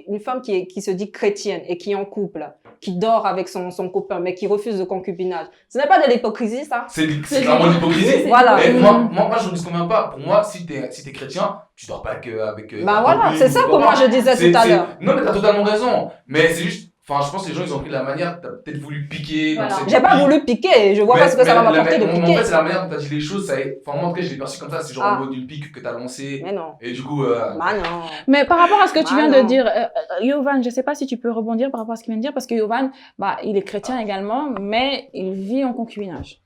une femme qui se dit chrétienne et qui est en couple, qui dort avec son copain mais qui refuse le concubinage, ce n'est pas de l'hypocrisie, ça? C'est vraiment de l'hypocrisie. Voilà. Et moi, je ne dis combien pas. Pour moi, si t'es chrétien, tu dors pas avec bah voilà, c'est ça que moi je disais tout à l'heure. Non, mais t'as totalement raison. Mais c'est juste, Enfin, je pense que les gens, ils ont pris la manière, t'as peut-être voulu piquer. Voilà. donc c'est J'ai pas pique. voulu piquer, je vois pas ce que ça va m'apporter de En piquer. fait, c'est la manière dont t'as dit les choses. Enfin, moi, en tout cas, je l'ai perçu comme ça. C'est genre Ah. en mode une pique que t'as lancée. Mais non. Et du coup, Bah non. Mais par rapport à ce que tu Ah viens non. de dire, Yovan, je ne sais pas si tu peux rebondir par rapport à ce qu'il vient de dire, parce que Yovan, il est chrétien également, mais il vit en concubinage.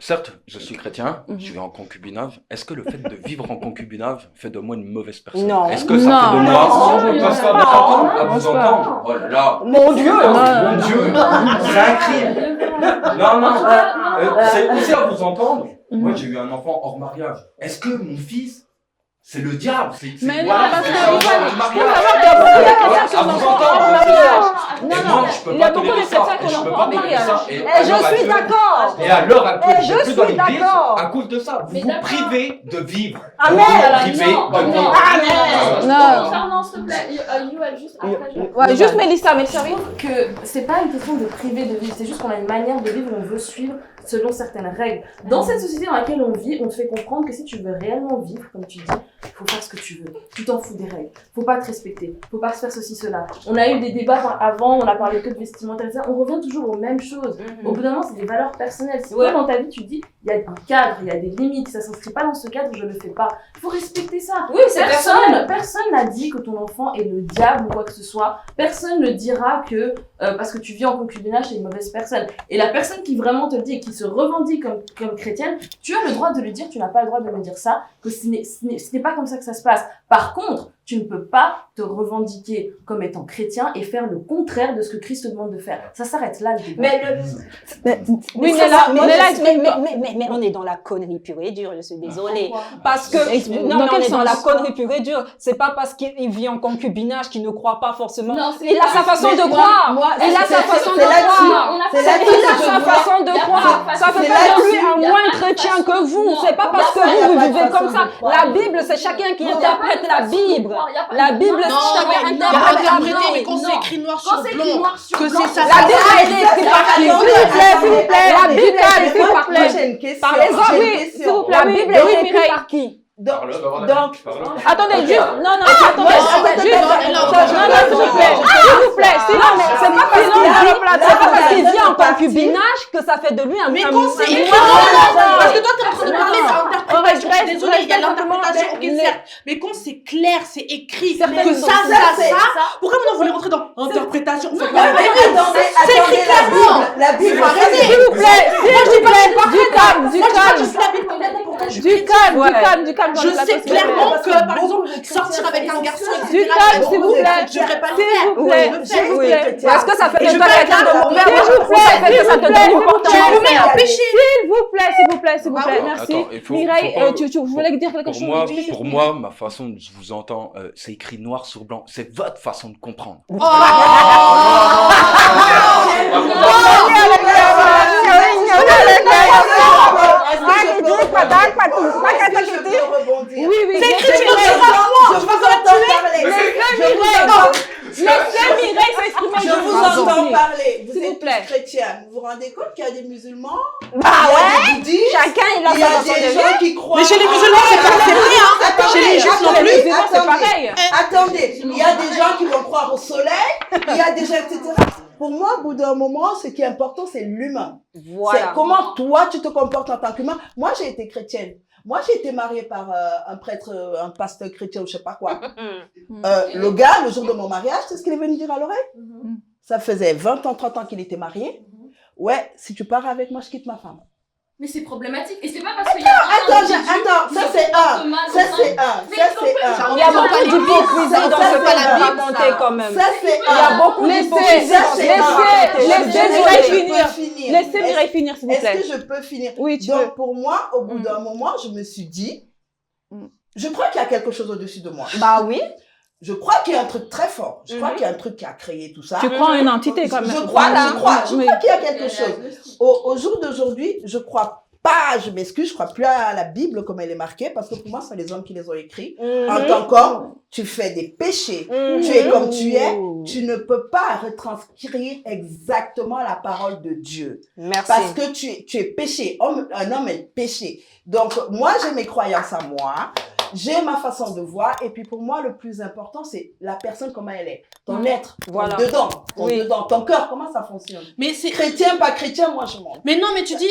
Certes, je suis chrétien, Mhm. je vis en concubinage. Est-ce que le fait de vivre en concubinage fait de moi une mauvaise personne? Non. Est-ce que ça Non. fait de Non, moi... je Parce pense qu'à pas. votre entendre, à Non, vous je pense pas. entendre, oh là là, Mon Dieu! mon Dieu, c'est un crime. Non, non, c'est aussi à vous entendre. Moi, j'ai eu un enfant hors mariage. Est-ce que mon fils, c'est le diable? Mais non, voilà, parce c'est que un enfant Yovan, hors faut mariage. savoir qu'il y a beaucoup de chrétiens qui À ont vous enfants hors entendre, mariage. c'est Non, ça. Et non, moi, je peux il y pas a beaucoup de tolérer ça. chrétiens Et qui je ont peux enfants pas hors tolérer ça. mariage. Et Et à je l'heure suis actuelle- d'accord! Et à l'heure actuelle, Et je j'ai plus dans suis l'église d'accord. à cause de ça. Vous Mais vous d'accord. privez de vivre. Amen. Vous vous privez de non, vivre. Non. Non, s'il te plaît, Yoel, juste après. Ouais, juste Mélissa, mais sérieux. Je trouve que c'est pas une question de priver de vivre, c'est juste qu'on a une manière de vivre, on veut suivre selon certaines règles. Dans cette société dans laquelle on vit, on te fait comprendre que si tu veux réellement vivre, comme tu dis, faut faire ce que tu veux. Tu t'en fous des règles. Faut pas te respecter. Faut pas se faire ceci, cela. On a eu des débats avant, on a parlé que de vestimentaire, etc. On revient toujours aux mêmes choses. Au bout d'un moment, c'est des valeurs personnelles. Si toi, dans ta vie, tu dis, il y a un cadre, il y a des limites, ça s'inscrit pas dans ce cadre, je le fais pas. Il faut respecter ça. Oui, c'est personnel. Personne n'a dit que ton enfant est le diable ou quoi que ce soit. Personne ne dira que parce que tu vis en concubinage, t'es une mauvaise personne. Et la personne qui vraiment te le dit et qui se revendique comme chrétienne, tu as le droit de le dire, tu n'as pas le droit de me dire ça, que ce n'est pas comme ça que ça se passe. Par contre, tu ne peux pas te revendiquer comme étant chrétien et faire le contraire de ce que Christ te demande de faire. Ça s'arrête là, le débat. Oui, mais on est dans la connerie pure et dure, je suis désolée. Pourquoi Parce que, Dans non, mais on quel est dans la sens? connerie pure et dure. C'est pas parce qu'il vit en concubinage qu'il ne croit pas forcément. Non, c'est Il a sa façon Mais de moi- croire. moi, Il a c'est- sa façon de c'est là-dessus- croire. c'est là-dessus Il a que je sa vois- façon de croire. Ça fait c'est pas de lui là-dessus- un moins chrétien que vous. C'est pas parce que vous vivez comme ça. La Bible, c'est chacun qui interprète la Bible. La Bible, Non, chacun mais interprète la interpréter, mais Bible. quand c'est écrit noir sur Quand c'est blanc, écrit noir sur que blanc, c'est ça. La Bible a été écrite par qui? S'il vous plaît, la Bible a été écrite par Moi, qui? j'ai une question. Par les hommes, j'ai une oui, question. s'il vous plaît. La oui, Bible oui, est écrite Mireille. par qui? Donc, Attendez, juste, non, moi, attendez, attendez, juste, attendez, non, s'il vous plaît, Non, mais c'est pas parce Sinon, qu'il à la vit, place, c'est pas parce qu'il la vit en partie- concubinage que ça fait de lui un Mais un- quand c'est un- écrit un- noir, parce que toi t'es en train de parler On d'interprétation. regrette, Je suis désolée, il y a on regrette l'interprétation, ok, simplement certes. Mais quand c'est clair, c'est écrit, Certaines que ça, choses, ça, c'est ça. Pourquoi maintenant vous voulez rentrer dans interprétation? Faut Non, pas- mais attendez, attendez, la Bible, Faut arrêter. s'il vous plaît, du calme, Moi, je dis pas que je calme, suis la Bible complète, pourtant je suis du calme, du calme dans Je le plateau, sais s'il vous plaît. clairement parce que, que par beaucoup exemple, de sortir avec un garçon, etc. Du calme, s'il vous plaît. Je devrais pas le S'il faire. vous plaît, Je le fais. s'il vous Oui, plaît. Est-ce que ça fait Et de je toi peux quelqu'un de être mauvais? S'il vous plaît, Ça fait que ça te donne une Tu me remets en péché. S'il vous plaît, s'il vous plaît, s'il vous Ah plaît, bon? merci. Attends, il faut Mireille, pas- tu voulais dire quelque chose? Pour moi, ma façon de vous entendre, c'est écrit noir sur blanc. C'est votre façon de comprendre. Oh Oui, oui, C'est écrit laissez sur le Mireille- moi. Je vous entends parler. laissez Mireille s'exprimer. Je vous vous entends prie. parler. Vous S'il vous êtes plaît. tous chrétiens. Vous vous rendez compte qu'il y a des musulmans, Bah il y a ouais, des bouddhistes, chacun il a il y sa a façon de des vivre. gens qui croient. Mais chez les musulmans, c'est pas vrai, hein. Attendez, Chez les juifs non attendez, plus. C'est attendez. pareil. Attendez, il y a des gens qui vont croire au soleil, il y a des gens, etc. Pour moi, au bout d'un moment, ce qui est important, c'est l'humain. C'est Voilà. comment toi, tu te comportes en tant qu'humain. Moi, j'ai été chrétienne. Moi, j'ai été mariée par un prêtre, un pasteur chrétien ou je sais pas quoi. Le gars, le jour de mon mariage, tu sais ce qu'il est venu dire à l'oreille? Ça faisait 20 ans, 30 ans qu'il était marié. Ouais, si tu pars avec moi, je quitte ma femme. Mais c'est problématique. Et c'est pas parce qu'il y a un Attends, individu attends, ça qui c'est se comporte un. mal Ça au c'est sein- un. Mais Ça ils c'est sont un. pas- Il y a beaucoup d'hypocrisie Ça, dans ça, ce c'est que la tu Bible, racontais ça. quand même. Ça c'est Il y a un. beaucoup d'hypocrisie Ça, dans ce c'est que tu un. racontais. laissez Je suis Mireille désolée. finir. finir. Laissez Mireille finir, s'il vous Est-ce plaît. que je peux finir? Oui, tu peux. Donc pour moi, au bout d'un moment, je me suis dit, je crois qu'il y a quelque chose au-dessus de moi. Bah oui. Je crois qu'il y a un truc très fort. Je crois qu'il y a un truc qui a créé tout ça. Tu crois en une entité quand même. Je crois Oui. qu'il y a quelque chose. Au jour d'aujourd'hui, je crois pas, je m'excuse, je crois plus à la Bible comme elle est marquée, parce que pour moi, c'est les hommes qui les ont écrits. En tant qu'homme, tu fais des péchés. Tu es comme tu es. Tu ne peux pas retranscrire exactement la parole de Dieu. Merci. Parce que tu es péché. Un homme est péché. Donc, moi, j'ai mes croyances à moi. j'ai ma façon de voir. Et puis pour moi, le plus important, c'est la personne, comment elle est. Ton être, Voilà. ton dedans, ton cœur, comment ça fonctionne. Mais c'est Chrétien, pas chrétien, moi je m'en. Mais non, mais tu dis,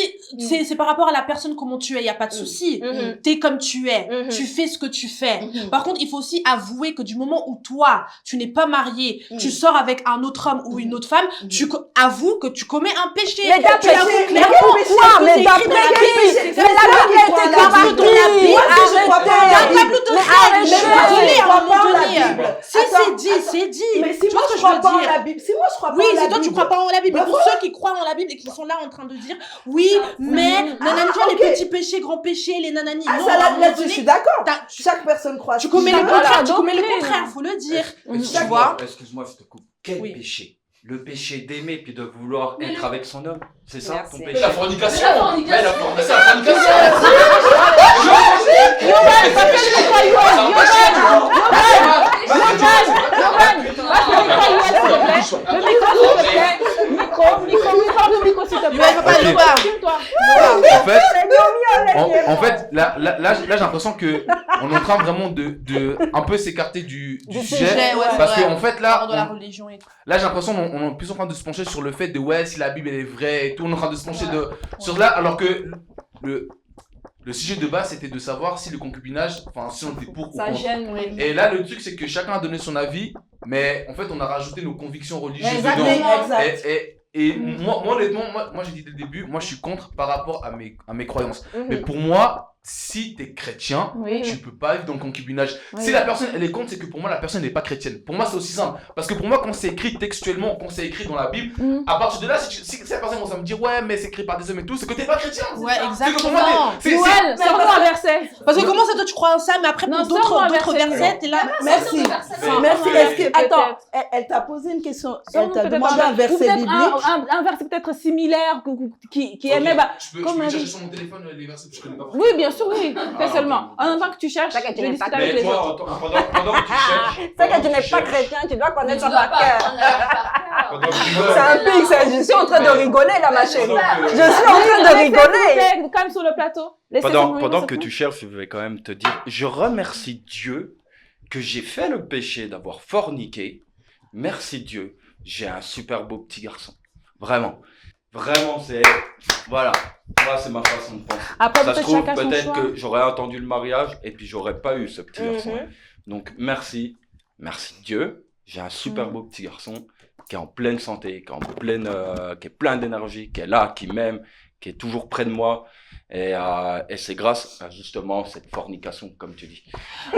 c'est par rapport à la personne, comment tu es, il n'y a pas de souci. T'es comme tu es, tu fais ce que tu fais. Par contre, il faut aussi avouer que du moment où toi, tu n'es pas marié, tu sors avec un autre homme ou une autre femme, tu avoues que tu commets un péché. Mais t'as tu péché, l'avoues mais clairement. quoi? Mais t'as péché. Mais la Bible était dans la Bible. Moi, si je crois pas à la Bible. Désolé, à un moment la donné. Bible. Si, c'est dit. Mais si Tu moi vois ce je que crois veux pas en dire? la Bible, si moi je crois pas Oui, en la c'est toi, Bible. tu crois pas en la Bible. Bah Mais pour ceux qui croient en la Bible et qui sont là en train de dire, oui, mais, nanani, tu vois, ok. les petits péchés, grands péchés, les nanani. Ah, Non, ça à un là, moment là-dessus, donné, je suis d'accord. tu Chaque personne croit. commets le D'accord. contraire, faut le dire. Tu vois? Excuse-moi, je te coupe. Quel Oui. péché? Le péché d'aimer puis de vouloir être avec son homme? C'est ça Merci. ton Mais péché? la fornication. Mais la fornication. Mais la fornication. En fait, là, j'ai l'impression que on est en train vraiment de un peu s'écarter du sujet. Ouais, Parce c'est vrai. qu'en fait, là, De la religion et tout. là, j'ai l'impression qu'on est plus en train de se pencher sur le fait de ouais, si la Bible elle est vraie et tout. On est en train de se pencher sur là, alors que le sujet de base c'était de savoir si le concubinage, enfin, si on était pour ou Ça contre. gêne, oui. Et là, le truc, c'est que chacun a donné son avis, mais en fait, on a rajouté nos convictions religieuses Exactement, dedans. exact. Et moi, honnêtement, moi j'ai dit dès le début, moi, je suis contre par rapport à mes croyances. Mais pour moi, si t'es chrétien, Oui. tu peux pas vivre dans le concubinage. Oui. Si la personne, elle est contre, c'est que pour moi, la personne n'est pas chrétienne. Pour moi, c'est aussi simple. Parce que pour moi, quand c'est écrit textuellement, quand c'est écrit dans la Bible, à partir de là, si la personne commence à me dire, ouais, mais c'est écrit par des hommes et tout, c'est que t'es pas chrétien. Ouais, C'est que pour moi, exactement. Noël, sors-moi un verset. Parce que comment ça, toi, tu crois en ça, mais après, Non, pour sors-moi un d'autres verset. versets, t'es là. Merci. Mais- Merci. mais- Est-ce que, attends, Peut-être. elle t'a posé une question. Sors-nous Elle t'a peut-être demandé un ou verset peut-être biblique. un verset peut-être similaire qui Ok, aimait. Bah, je peux comme on a chercher dit. sur mon téléphone les versets que je connais pas. Oui, bien sûr, oui. Fais Ah, seulement. ok. En attendant que tu cherches, T'inquiète, je tu n'es discute pas avec les Mais autres. toi, pendant que tu cherches. C'est que pendant tu n'es pas cherches, chrétien, tu dois connaître Tu ça dois par pas cœur. apprendre la par cœur. pendant que tu C'est un pic, je suis en train de rigoler là, ma chérie. pendant que- Je suis en train de rigoler. Laissez, calme sur le plateau. Laissez son Pendant mourir, que c'est tu tout. cherches, je vais quand même te dire, je remercie Dieu que j'ai fait le péché d'avoir forniqué. Merci Dieu, j'ai un super beau petit garçon. Vraiment. Vraiment, c'est... Voilà. Moi, c'est ma façon de penser. Après, Ça se peut-être trouve, chacun son peut-être choix. que j'aurais attendu le mariage et puis j'aurais pas eu ce petit garçon. Donc, merci. Merci Dieu. J'ai un super beau petit garçon qui est en pleine santé, qui est plein d'énergie, qui est là, qui m'aime, qui est toujours près de moi. Et c'est grâce à justement cette fornication, comme tu dis.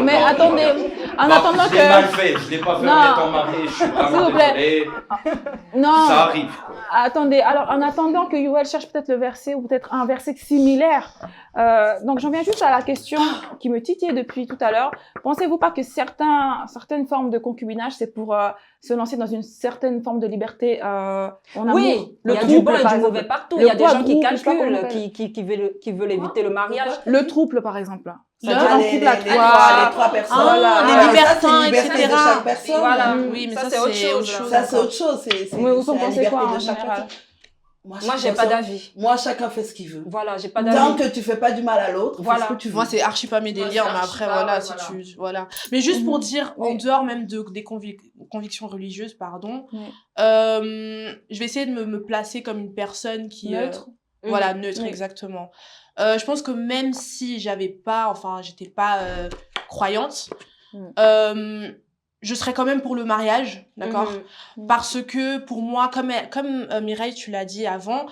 Mais Non, attendez, voilà. en Bon, attendant je l'ai mal que... fait, je l'ai pas fait Non. en étant marié, je suis S'il vraiment vous plaît. désolé. Non. Ça arrive, quoi. Attendez, alors en attendant que Yoel cherche peut-être le verset ou peut-être un verset similaire, donc j'en viens juste à la question qui me titillait depuis tout à l'heure. Pensez-vous pas que certaines formes de concubinage, c'est pour se lancer dans une certaine forme de liberté en amour? Oui, il y a trouble, du bon et par du exemple. mauvais partout. Le Il y a des quoi, gens qui trouble, je sais pas comment on calculent, appelle. qui veulent éviter le mariage. Le trouble, par exemple. Le- C'est-à-dire un les couple à les trois. trois personnes. Ah, les ça, c'est libertins, une liberté etc. de chaque personne. Voilà. Oui, mais Ça, ça, c'est autre chose. Ça, c'est autre chose. C'est Mais vous en la pensez liberté quoi, de en chaque général? personne. Moi, je j'ai pense pas que- d'avis. Moi, chacun fait ce qu'il veut. Voilà, j'ai pas Tant d'avis. que tu fais pas du mal à l'autre, Voilà. fais ce que tu veux. Moi, c'est archi pas mes délires, c'est mais archi après, pas, voilà, ouais, si voilà. tu, voilà. Mais juste pour dire, en Oui. dehors même des convictions religieuses, pardon, Oui. je vais essayer de me placer comme une personne qui, Neutre. voilà, neutre, Oui. exactement. Je pense que même si j'étais pas croyante, je serais quand même pour le mariage, d'accord? Parce que pour moi, comme Mireille, tu l'as dit avant,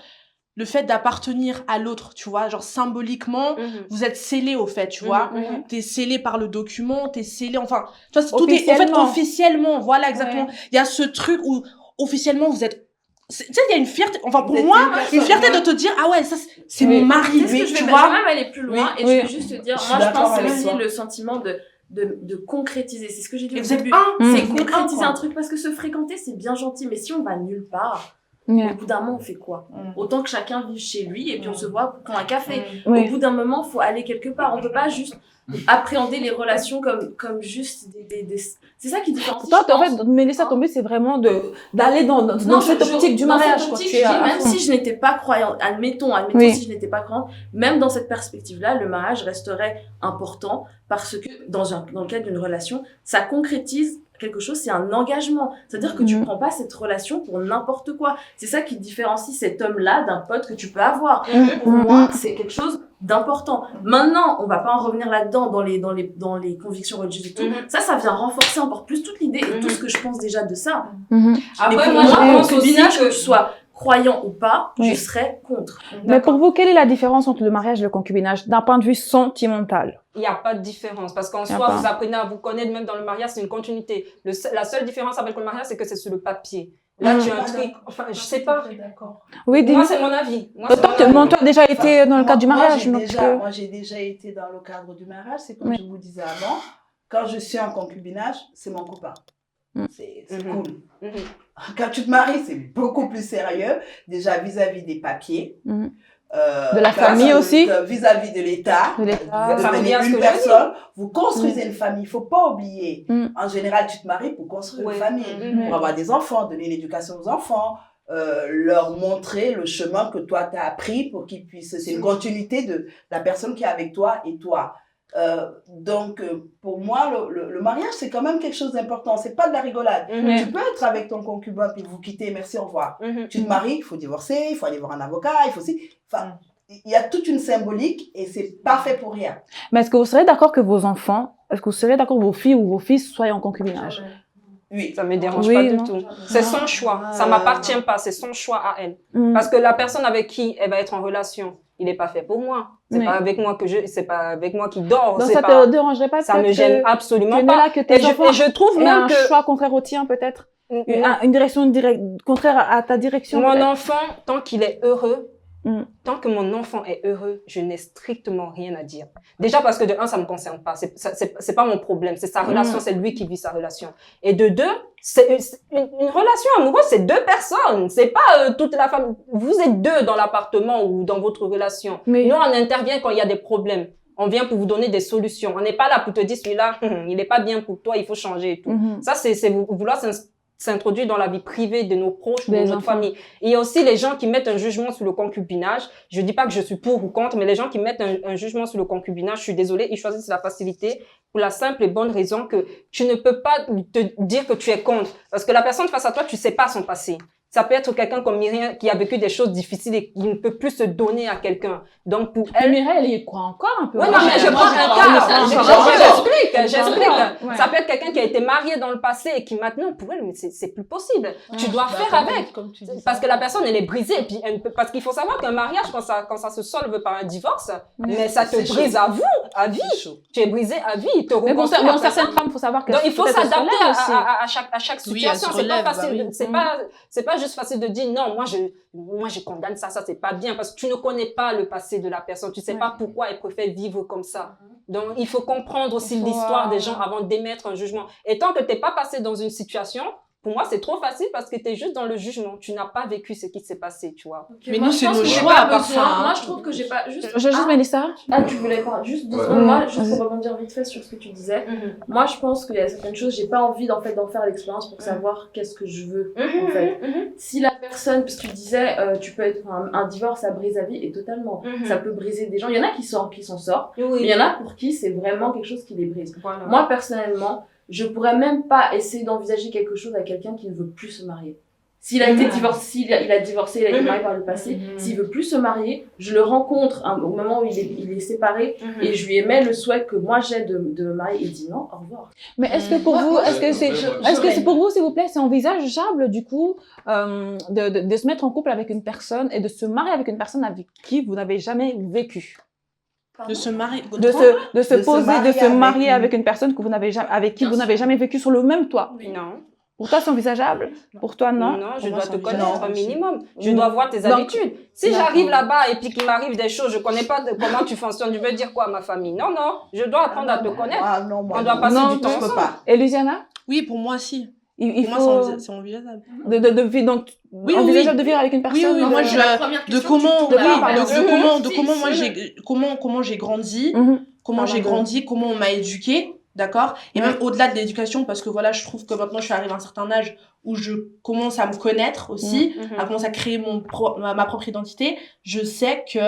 le fait d'appartenir à l'autre, tu vois, genre symboliquement, vous êtes scellés au fait, tu vois. T'es scellé par le document, t'es scellé, enfin, tu vois, tout est, en fait, Officiellement. officiellement, voilà, exactement. Ouais. Il y a ce truc où, officiellement, vous êtes, tu sais, il y a une fierté, enfin, pour Vous êtes moi, une personne, une fierté ouais. de te dire, ah ouais, ça, c'est Oui. mon mari, Qu'est-ce que je tu vais, je vais vois. même aller plus loin et Oui. je vais juste te dire, Je suis moi je d'accord pense que c'est avec aussi toi. le sentiment de concrétiser. C'est ce que j'ai dit Et au vous êtes début. un, C'est vous êtes concrétiser quoi. un truc parce que se fréquenter c'est bien gentil, mais si on va nulle part, Yeah. Au bout d'un moment, on fait quoi? Autant que chacun vive chez lui et puis on se voit pour prendre un café. Oui. Au bout d'un moment, il faut aller quelque part. On peut pas juste appréhender les relations comme juste des... C'est ça qui différencie. Toi, je en pense. fait, me laisser tomber, c'est vraiment d'aller dans cette optique du mariage. Dans quoi. cette optique, Tu es je dis, à même fond. si je n'étais pas croyante, admettons Oui. si je n'étais pas croyante, même dans cette perspective-là, le mariage resterait important parce que dans le cadre d'une relation, ça concrétise quelque chose, c'est un engagement. C'est-à-dire que tu Mhm. prends pas cette relation pour n'importe quoi. C'est ça qui différencie cet homme-là d'un pote que tu peux avoir. Pour Mhm. moi, c'est quelque chose d'important. Maintenant, on va pas en revenir là-dedans dans les convictions religieuses et tout. Ça vient renforcer encore plus toute l'idée et tout ce que je pense déjà de ça. Mhm. Mais Après, pour moi, moi, je le pense aussi concubinage, que que... tu sois croyant ou pas, Oui. je serais contre. Mais pour vous, quelle est la différence entre le mariage et le concubinage d'un point de vue sentimental? Il n'y a pas de différence parce qu'en Y a soi, pas. vous apprenez à vous connaître, même dans le mariage, c'est une continuité. La seule différence avec le mariage, c'est que c'est sur le papier. Là, tu as un truc, enfin, je sais pas. Oui, Moi, dis-moi. c'est mon avis. Moi, c'est Toi, mon avis. toi, déjà été dans le cadre du mariage. donc, Moi, j'ai déjà été dans le cadre du mariage. C'est comme Oui. je vous disais avant. Quand je suis en concubinage, c'est mon copain. Mm. C'est Mhm. cool. Mhm. Quand tu te maries, c'est beaucoup plus sérieux. Déjà vis-à-vis des papiers. Mhm. De la famille parce aussi. que vis-à-vis de l'État. De l'État. Vous Ça revient devenez à ce une que je dis. personne. Vous construisez une famille. Il ne faut pas oublier. Mm. En général, tu te maries pour construire Ouais. une famille. Mhm. Pour avoir des enfants, donner l'éducation aux enfants. Leur montrer le chemin que toi t'as appris pour qu'ils puissent. C'est une continuité de la personne qui est avec toi et toi. Donc, pour moi, le mariage, c'est quand même quelque chose d'important. C'est pas de la rigolade. Mhm. Tu peux être avec ton concubin puis vous quitter, merci, au revoir. Mhm. Tu te maries, il faut divorcer, il faut aller voir un avocat, il faut aussi. Enfin, il y a toute une symbolique et c'est pas fait pour rien. Mais est-ce que vous serez d'accord que vos enfants, est-ce que vous serez d'accord que vos filles ou vos fils soient en concubinage? Oui. Ça me dérange Oui, pas du non. tout. C'est son choix. Ça m'appartient pas. C'est son choix à elle. Mm. Parce que la personne avec qui elle va être en relation, il n'est pas fait pour moi. C'est Oui. pas avec moi c'est pas avec moi qui dort. Donc c'est ça pas, te dérangerait pas ça me peut-être gêne que absolument tu pas. n'es là que tes Et enfants je trouve aient même un que choix contraire au tien peut-être? Non. Une direction contraire à ta direction Mon peut-être? enfant, tant qu'il est heureux, Mm. tant que mon enfant est heureux, je n'ai strictement rien à dire. Déjà parce que de un, ça me concerne pas. C'est pas mon problème. C'est sa relation, c'est lui qui vit sa relation. Et de deux, c'est une relation amoureuse, c'est deux personnes. C'est pas toute la famille. Vous êtes deux dans l'appartement ou dans votre relation. Mais- Nous, on intervient quand il y a des problèmes. On vient pour vous donner des solutions. On n'est pas là pour te dire celui-là, il n'est pas bien pour toi, il faut changer et tout. Mhm. Ça, c'est vouloir s'introduire dans la vie privée de nos proches ou de Des notre enfants. famille. Et il y a aussi les gens qui mettent un jugement sur le concubinage. Je dis pas que je suis pour ou contre, mais les gens qui mettent un jugement sur le concubinage, je suis désolée, ils choisissent la facilité pour la simple et bonne raison que tu ne peux pas te dire que tu es contre. Parce que la personne face à toi, tu sais pas son passé. Ça peut être quelqu'un comme Myriam qui a vécu des choses difficiles et qui ne peut plus se donner à quelqu'un. Donc pour elle, Mireille, elle y croit encore un peu. oui, non, mais je prends un cas. J'explique. Ouais. Ça peut être quelqu'un qui a été marié dans le passé et qui maintenant, pour elle, mais c'est plus possible. Tu dois faire avec. Comme tu dis. Parce que la personne, elle est brisée. Et puis parce qu'il faut savoir qu'un mariage, quand ça se solve par un divorce, mais ça te c'est brise chaud. à vie. C'est chaud. Tu es brisé à vie. Il te Mais pour reconstruit la personne. certaines femmes, il faut savoir que Donc, il faut peut-être s'adapter se relève aussi. à chaque Oui, situation. elle se C'est pas relève, bah facile. oui. C'est pas juste facile de dire non, moi je condamne ça, c'est pas bien parce que tu ne connais pas le passé de la personne. Tu sais pas pourquoi elle préfère vivre comme ça. Donc, il faut comprendre aussi Il faut, l'histoire des gens avant d'émettre un jugement. Et tant que t'es pas passé dans une situation, pour moi, c'est trop facile parce que tu es juste dans le jugement. Tu n'as pas vécu ce qui s'est passé, tu vois. Mais Moi, nous, je c'est pense nos que j'ai choix pas à part besoin. ça, hein. Moi, je trouve que j'ai pas juste. Je juste Mélissa. Tu voulais pas juste deux Ouais. secondes. Moi, juste pour rebondir vite fait sur ce que tu disais. Moi, je pense qu'il y a certaines choses, j'ai pas envie d'en faire l'expérience pour savoir qu'est-ce que je veux, en fait. Si la personne, parce que tu disais, tu peux être, un divorce, ça brise la vie, et totalement. Ça peut briser des gens. Il y en a qui s'en sortent, mais il y en a pour qui c'est vraiment quelque chose qui les brise. Voilà. Moi, personnellement, je pourrais même pas essayer d'envisager quelque chose avec quelqu'un qui ne veut plus se marier. S'il a été divorcé, il a divorcé, il a été marié par le passé, s'il veut plus se marier, je le rencontre au moment où il est séparé et je lui émets le souhait que moi j'ai de me marier et il dit non, au revoir. Mais est-ce que pour vous, est-ce que c'est pour vous, s'il vous plaît, c'est envisageable du coup de se mettre en couple avec une personne et de se marier avec une personne avec qui vous n'avez jamais vécu? De se marier. De se poser, de se marier avec avec une personne que vous n'avez jamais, avec qui vous n'avez jamais vécu sur le même toit. Non. Pour toi, c'est envisageable. Pour toi, non. Non, je Pour moi, dois c'est te connaître envisageable un aussi. minimum. Je dois voir tes Donc, habitudes. Si d'accord. j'arrive là-bas et puis qu'il m'arrive des choses, je connais pas comment tu fonctionnes, je veux dire quoi à ma famille? Non, non, je dois apprendre à te connaître. Ah non, moi, On doit passer non, du temps je peux ensemble. pas. Et Luciana? Oui, pour moi, si. il Pour faut moi, c'est envisageable. de vivre, donc Oui, envisageable oui. de vivre avec une personne. Oui, non, moi, c'est- de comment pardon. comment j'ai grandi, Mhm. comment j'ai Pardon. grandi, comment on m'a éduquée, d'accord? Et Ouais. même au-delà de l'éducation, parce que voilà, je trouve que maintenant, je suis arrivée à un certain âge où je commence à me connaître aussi, à commencer à créer ma propre identité. Je sais que,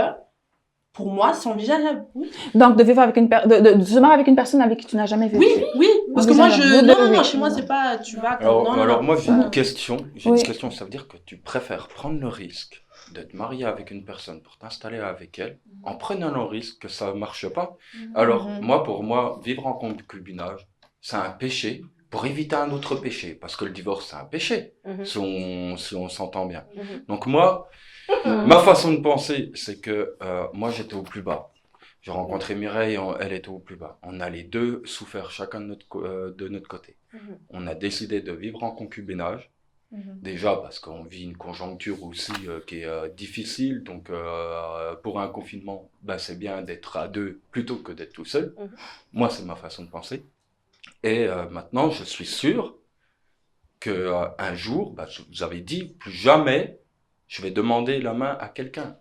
pour moi, c'est envisageable. Oui, Donc, de vivre avec de se marier avec une personne avec qui tu n'as jamais vécu. oui, parce que moi, Envisageable. non, Oui. chez moi, c'est pas, tu vas comme, Alors, non, alors non. moi, j'ai une question. Oui. Ça veut dire que tu préfères prendre le risque de te marier avec une personne pour t'installer avec elle, en prenant le risque que ça ne marche pas. Alors, pour moi, vivre en concubinage, c'est un péché pour éviter un autre péché. Parce que le divorce, c'est un péché, si on s'entend bien. Donc moi, ma façon de penser, c'est que moi, j'étais au plus bas. J'ai rencontré Mireille, elle était au plus bas. On a les deux souffert chacun de notre côté. On a décidé de vivre en concubinage. Déjà parce qu'on vit une conjoncture aussi qui est difficile. Donc pour un confinement, c'est bien d'être à deux plutôt que d'être tout seul. Moi, c'est ma façon de penser. Et maintenant, je suis sûr que un jour, je vous avais dit, plus jamais je vais demander la main à quelqu'un.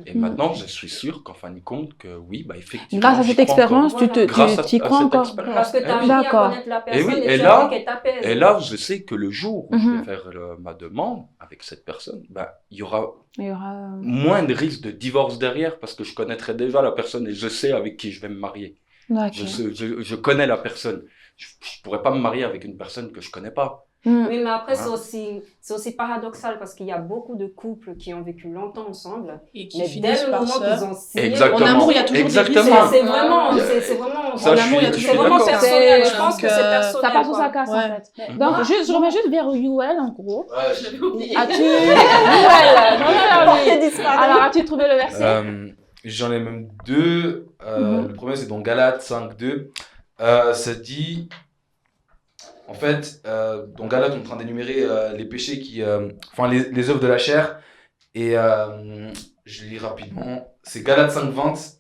Et maintenant, je suis sûr qu'en fin de compte, que oui, effectivement. Grâce à j'y cette crois expérience, encore. tu Grâce t'y à crois cette encore. expérience. Parce que tu as Eh oui. appris à D'accord. connaître la Et personne oui, et, et tu là- as envie qu'elle t'apaise. Et là, je sais que le jour où je vais faire ma demande avec cette personne, il y aura Il y aura... moins de risque de divorce derrière parce que je connaîtrai déjà la personne et je sais avec qui je vais me marier. D'accord. Je connais la personne. Je pourrais pas me marier avec une personne que je connais pas. Oui, mais après, Hein? c'est aussi paradoxal parce qu'il y a beaucoup de couples qui ont vécu longtemps ensemble. Et qui Mais dès finissent le par moment qu'ils ont signé, Exactement. En amour, il y a toujours des risques. Exactement. c'est vraiment, Ça, en je amour, il y a suis toujours c'est vraiment d'accord. personnel. Je pense Donc, que c'est personnel. Ça passe sous quoi. sa casse, en Ouais. fait. Donc, je reviens juste vers Youel, en gros. J'avais oublié. As-tu... Youel, non, Portée disparue. Alors, as-tu trouvé le verset? J'en ai même deux. Le premier, c'est dans Galates 5.2. Ça dit, en fait, dans Galates, on est en train d'énumérer les péchés les œuvres de la chair. Et je lis rapidement. C'est Galates 5.20.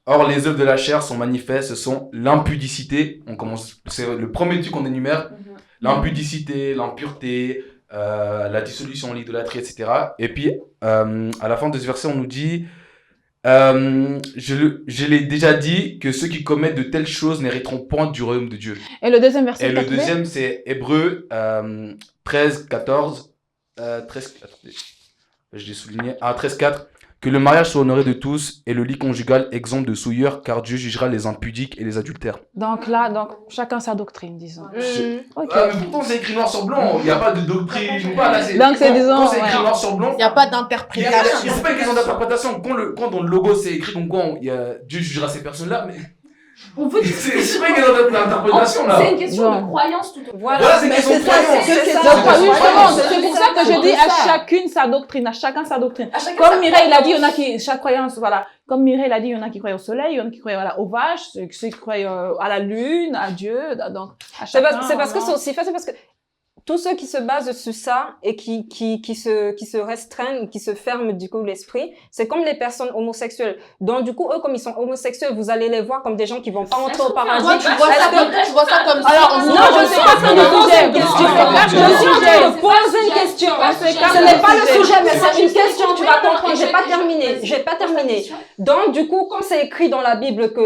Or, les œuvres de la chair sont manifestes, ce sont l'impudicité. C'est le premier truc qu'on énumère. L'impudicité, l'impureté, la dissolution, l'idolâtrie, etc. Et puis, à la fin de ce verset, on nous dit, je l'ai déjà dit, que ceux qui commettent de telles choses n'hériteront point du royaume de Dieu. Et le deuxième verset? Et le deuxième, c'est Hébreux 13, 14. 13, attendez, je l'ai souligné. 13, 4. Que le mariage soit honoré de tous et le lit conjugal exempt de souillure, car Dieu jugera les impudiques et les adultères. Donc là, chacun sa doctrine, disons. Ok. Mais pourtant, c'est écrit noir sur blanc. Il n'y a pas de doctrine ou pas. Là, Donc, c'est, disons, quand c'est écrit ouais. noir sur blanc. Il n'y a pas Il n'y a d'interprétation. pas une question d'interprétation. Quand dans le logo c'est écrit, donc Dieu jugera ces personnes-là, mais On veut c'est pas une question d'interprétation là. C'est une question Bon. de croyance tout. Voilà, c'est une question de croyance. C'est pour ça que je dis à chacune sa doctrine, à chacun sa doctrine. Comme Mireille l'a dit, il y en a qui, chaque croyance, voilà. Comme Mireille l'a dit, il y en a qui croient au soleil, il y en a qui croient aux vaches, ceux qui croient à la lune, à Dieu. Donc, à C'est chacun, parce que vraiment. c'est aussi facile, parce que tous ceux qui se basent sur ça et qui se restreignent, qui se ferment du coup l'esprit, c'est comme les personnes homosexuelles. Donc du coup, eux, comme ils sont homosexuels, vous allez les voir comme des gens qui vont pas entrer au paradis. Toi, tu vois ça comme Alors, non, je suis pas en train de poser une question. Je suis en train de poser une question. Ce n'est pas le sujet, mais c'est une question. Tu vas comprendre. J'ai pas terminé. Donc, du coup, comme c'est écrit dans la Bible que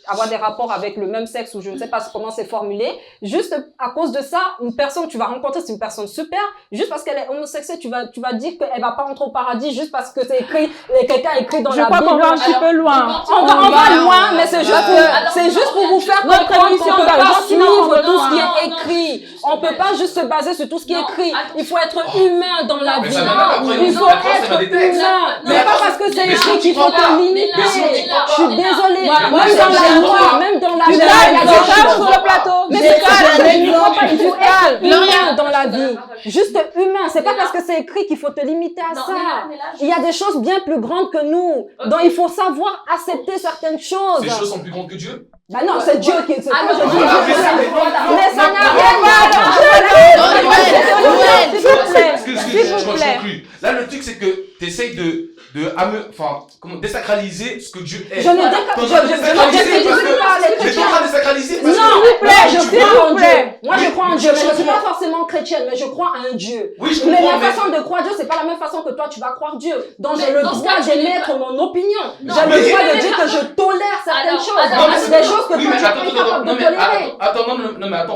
avoir des rapports avec le même sexe, ou je ne sais pas comment c'est formulé, juste à cause de ça, une personne, tu vas rencontrer, c'est une personne super, juste parce qu'elle est homosexuelle, tu vas dire qu'elle va pas entrer au paradis juste parce que c'est écrit, quelqu'un a écrit dans la Je crois Bible. qu'on va un petit peu loin. On va loin, mais c'est juste pour vous faire Notre comprendre qu'on émission peut va pas gentiment suivre rendre tout ce qui loin. est écrit. On peut pas juste se baser sur tout ce qui est Non, écrit. attends. Il faut être humain dans la Mais vie. ça va pas après, Il faut la France, ça va des être textes. humain. Mais C'est pas attends, parce que c'est mais écrit si qu'il tu faut crois pas, te limiter. mais si tu crois Je suis pas, désolée. moi, Même dans la je loi, crois. même dans la Tu loi, calmes, il y a tu des calmes choses. sur le plateau. Mais Tu c'est calmes, calme, tu il faut pas, il faut être calmes. humain dans la vie. Juste humain. C'est pas parce que c'est écrit qu'il faut te limiter à ça. Il y a des choses bien plus grandes que nous. Donc il faut savoir accepter certaines choses. Ces choses sont plus grandes que Dieu. Bah non, c'est Dieu qui est. Ah non, je dis voilà, Dieu, mais mais ça n'a rien à voir. Excuse, je conclue. Là, le truc, c'est que t'essayes de désacraliser ce que Dieu est. Je ne désacraliser. Non, je crois en Dieu, mais je ne suis pas forcément chrétienne, mais je crois en un Dieu. Oui, je Mais comprends, ma façon de croire Dieu, c'est pas la même façon que toi tu vas croire Dieu. Donc j'ai le dans ce droit cas, tu d'émettre mon opinion. Non, J'ai mais- le droit de dire que je tolère certaines choses. Des choses que Oui, toi mais tu es incapable de tolérer. attends,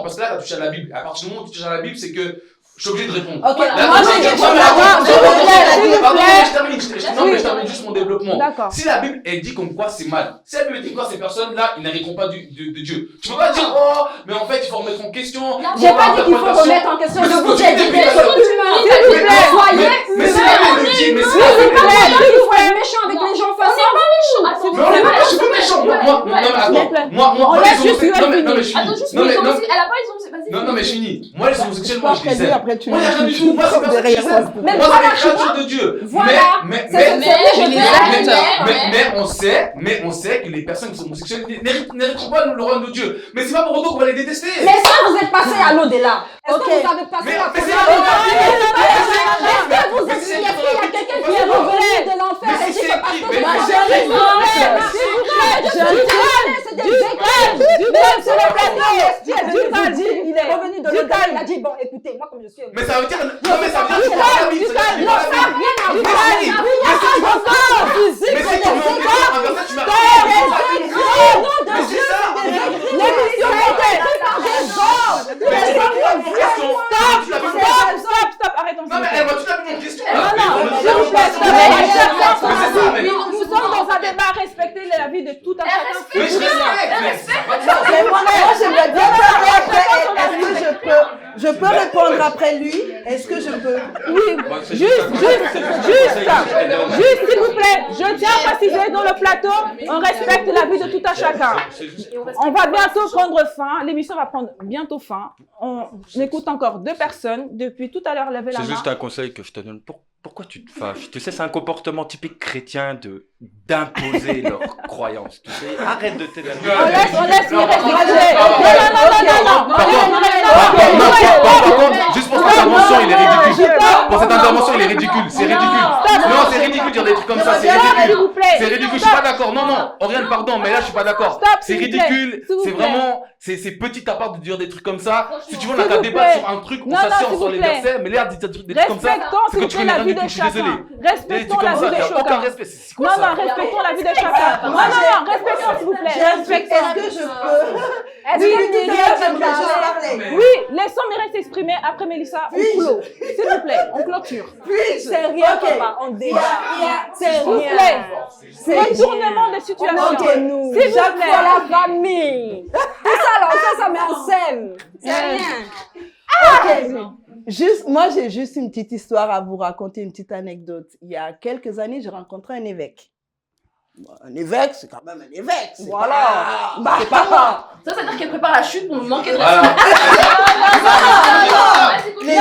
parce que là, tu as touché à la Bible. À partir du moment où tu touches à la Bible, c'est que je suis obligé de répondre. Ok, Là, moi attends, j'ai attends, quelque chose attends, à attends, dire. S'il vous plaît, s'il vous Pardon, plaît. mais je termine juste mon développement. D'accord. Si la Bible, elle dit comme quoi c'est mal, si la Bible dit quoi ces personnes-là, ils n'hériteront pas de Dieu. Tu peux pas dire, oh, mais en fait, il faut remettre en question. J'ai pas dit qu'il faut remettre en question. Je vous ai dit d'être humain. Soyez Mais si la Bible le dit, mais si humain. la Bible le dit. Il faut être méchant avec les gens faciles. Mais je suis pas méchant. Moi, laisse juste lui non, mais je finis. Attends, juste, Non, mais, non, elle a pas raison, c'est vas-y. non, mais je finis. Moi, les homosexuels, moi, je les Après, aime. après, tu Moi, il y a rien du tout. Moi, c'est pas ça que je les aime. Mais Moi, c'est voilà, les créatures de Dieu. Voilà. Mais on sait que les personnes qui sont homosexuelles n'hériteront pas le royaume de Dieu. Mais c'est pas pour autant qu'on va les détester. Mais ça, vous êtes passé à l'au-delà. Est-ce Ok. que vous avez passé Mais à c'est Est-ce que vous êtes qu'il y a quelqu'un qui est revenu de l'enfer et dit que parce que Mais vous c'est avez il est revenu de l'au-delà, il a dit bon écoutez, moi comme je suis Mais ça veut dire. Non, mais ça veut dire que tu prends la Bible. Mais si tu mets en question un verset, tu m'as. Mais c'est ça. Stop, arrêtons. Non, mais elle va tout la Bible en question. Nous sommes dans un débat, respecter la vie de tout un chacun. Mais je respecte. Mais moi, j'aimerais bien parler après. Est-ce que je peux répondre après lui? Est-ce que je peux? Oui, juste, s'il vous plaît, je tiens à préciser dans le plateau, on respecte la vie de tout un chacun. On va bientôt prendre fin, l'émission va prendre bientôt fin. On écoute encore 2 personnes, depuis tout à l'heure, levez la C'est main. juste un conseil que je te donne. Pourquoi tu te fâches? Tu sais, c'est un comportement typique chrétien d'imposer leurs croyances. Tu sais, arrête de t'énerver. On laisse les Par contre, juste pour cette intervention, il est ridicule. Pour cette intervention, il est ridicule. C'est ridicule. Non, c'est ridicule de dire des trucs comme ça. C'est ridicule. C'est ridicule. Je suis pas d'accord. Non, Oriane, pardon, mais là, je suis pas d'accord. C'est ridicule. C'est vraiment, c'est petit à part de dire des trucs comme ça. Si tu veux, on a qu'à débattre sur un truc, on s'assied sur les versets, mais là, dire des trucs comme ça. Respectons, s'il vous plaît, la vie de chacun. Respectons la vie de chacun. Aucun respect. C'est quoi Non, ça? respectons la vie de chacun. Non, respectons, s'il vous plaît. Respectons. Est-ce que je peux? Est-ce que J'aimerais juste parler. Oui, laissons Mireille s'exprimer. Après Mélissa, on clôt. S'il vous plaît, on clôture. c'est rien, papa, on débat. C'est S'il vous rien. plaît. Retournement de situation. Entre nous, S'il vous chaque plaît. fois la famille. Tout ça, là, ça met en scène. C'est rien. Moi, j'ai juste une petite histoire à vous raconter, une petite anecdote. Il y a quelques années, j'ai rencontré un évêque. Bon, un évêque, c'est quand même un évêque. Voilà. C'est pas moi. Ça veut dire qu'elle prépare la chute pour me manquer de Voilà. respect. S'il vous plaît,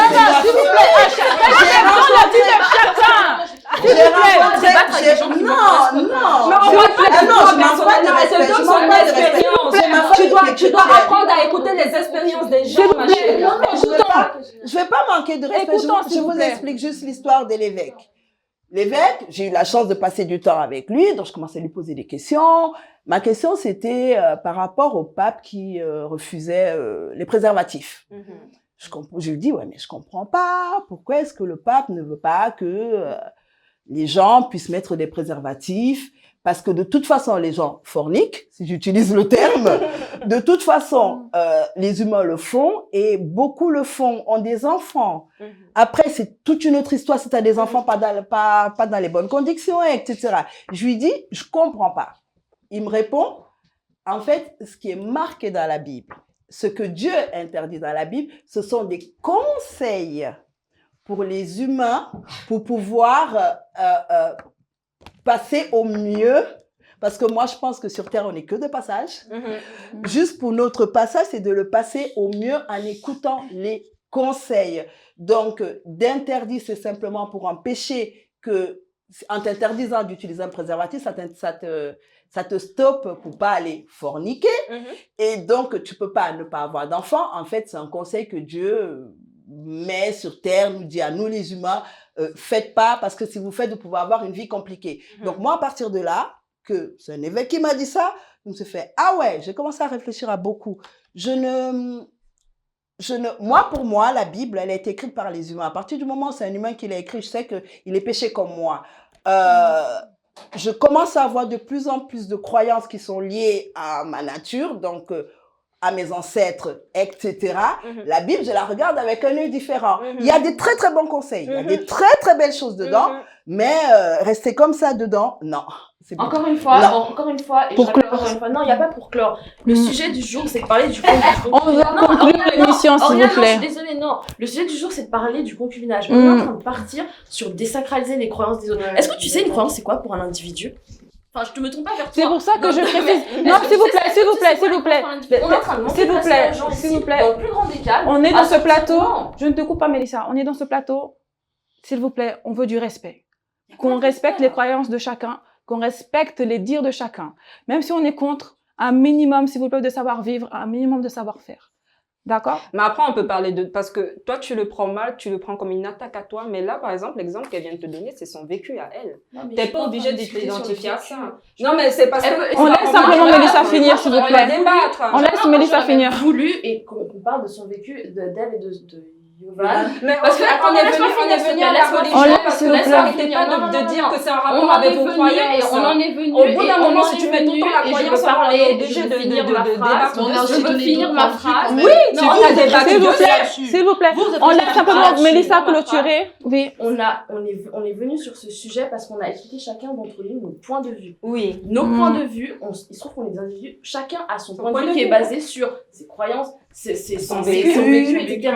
respectons la vie de chacun. J'ai rencontré... Non. Mais on va pas non, je m'en fous de respect. Je m'en fous de respect. Tu dois apprendre à écouter les expériences des gens, ma chérie. Je vais pas manquer de respect. Écoutons, Je s'il vous vous plaît. explique juste l'histoire de l'évêque. L'évêque, j'ai eu la chance de passer du temps avec lui, donc je commençais à lui poser des questions. Ma question, c'était par rapport au pape qui refusait les préservatifs. Je lui dis, ouais, mais je comprends pas. Pourquoi est-ce que le pape ne veut pas que les gens puissent mettre des préservatifs? Parce que de toute façon, les gens forniquent, si j'utilise le terme. De toute façon, les humains le font et beaucoup le font, ont des enfants. Après, c'est toute une autre histoire si tu as des enfants pas dans les bonnes conditions, etc. Je lui dis, je comprends pas. Il me répond, en fait, ce qui est marqué dans la Bible, ce que Dieu interdit dans la Bible, ce sont des conseils pour les humains pour pouvoir passer au mieux. Parce que moi, je pense que sur Terre, on n'est que de passage. Juste pour notre passage, c'est de le passer au mieux en écoutant les conseils. Donc, d'interdire, c'est simplement pour empêcher que, en t'interdisant d'utiliser un préservatif, ça te stoppe pour pas aller forniquer. Et donc, tu peux pas ne pas avoir d'enfant. En fait, c'est un conseil que Dieu met sur terre, nous dit à nous les humains, faites pas parce que si vous faites, vous pouvez avoir une vie compliquée. Donc moi, à partir de là, que c'est un évêque qui m'a dit ça, je me suis fait, ah ouais, j'ai commencé à réfléchir à beaucoup. Moi, pour moi, la Bible, elle a été écrite par les humains. À partir du moment où c'est un humain qui l'a écrit, je sais qu'il est péché comme moi. Je commence à avoir de plus en plus de croyances qui sont liées à ma nature, donc à mes ancêtres, etc. La Bible, je la regarde avec un œil différent. Il y a des très, très bons conseils. Il y a des très, très belles choses dedans. Mais rester comme ça dedans, non. Encore une fois, et pour clore. encore une fois, non, il n'y a pas pour clore. Le sujet du jour, c'est de parler du concubinage. On va conclure l'émission, s'il vous plaît. Je suis désolée, non. Le sujet du jour, c'est de parler du concubinage. On est en train de partir sur désacraliser les croyances des autres. Est-ce que tu sais une croyance, c'est quoi pour un individu? Enfin, je te me trompe pas vers toi. C'est pour ça que je précise. Non, s'il vous plaît, s'il vous plaît, s'il vous plaît. On est en train de S'il vous plaît, s'il vous plaît. Dans le plus grand des calmes. On est dans ce plateau. Je ne te coupe pas, Mélissa. On est dans ce plateau. S'il vous plaît, on veut du respect. Qu'on respecte les croyances de chacun, qu'on respecte les dires de chacun. Même si on est contre, un minimum, s'il vous plaît, de savoir-vivre, un minimum de savoir-faire. D'accord? Mais après, on peut parler de... Parce que toi, tu le prends mal, tu le prends comme une attaque à toi. Mais là, par exemple, l'exemple qu'elle vient de te donner, c'est son vécu à elle. T'es pas obligé de t'identifier à ça. Non, mais c'est parce que... On laisse simplement Mélissa finir, s'il vous plaît. On laisse Mélissa finir. Voulu et qu'on parle de son vécu, d'elle et de Yovan. Mais parce qu'on est venu à la religion parce que arrêtez pas de dire que c'est un rapport avec vos croyances. On en est venu. Au bout d'un moment, si tu mets tout le temps la croyance, on est obligé de débattre. Je veux finir ma phrase. Oui, s'il vous plaît. On laisse simplement Mélissa clôturer. Oui. On est venu sur ce sujet parce qu'on a expliqué chacun d'entre nous nos points de vue. Oui. Nos points de vue, il se trouve qu'on est des individus, chacun a son point de vue qui est basé sur ses croyances, son vécu, etc.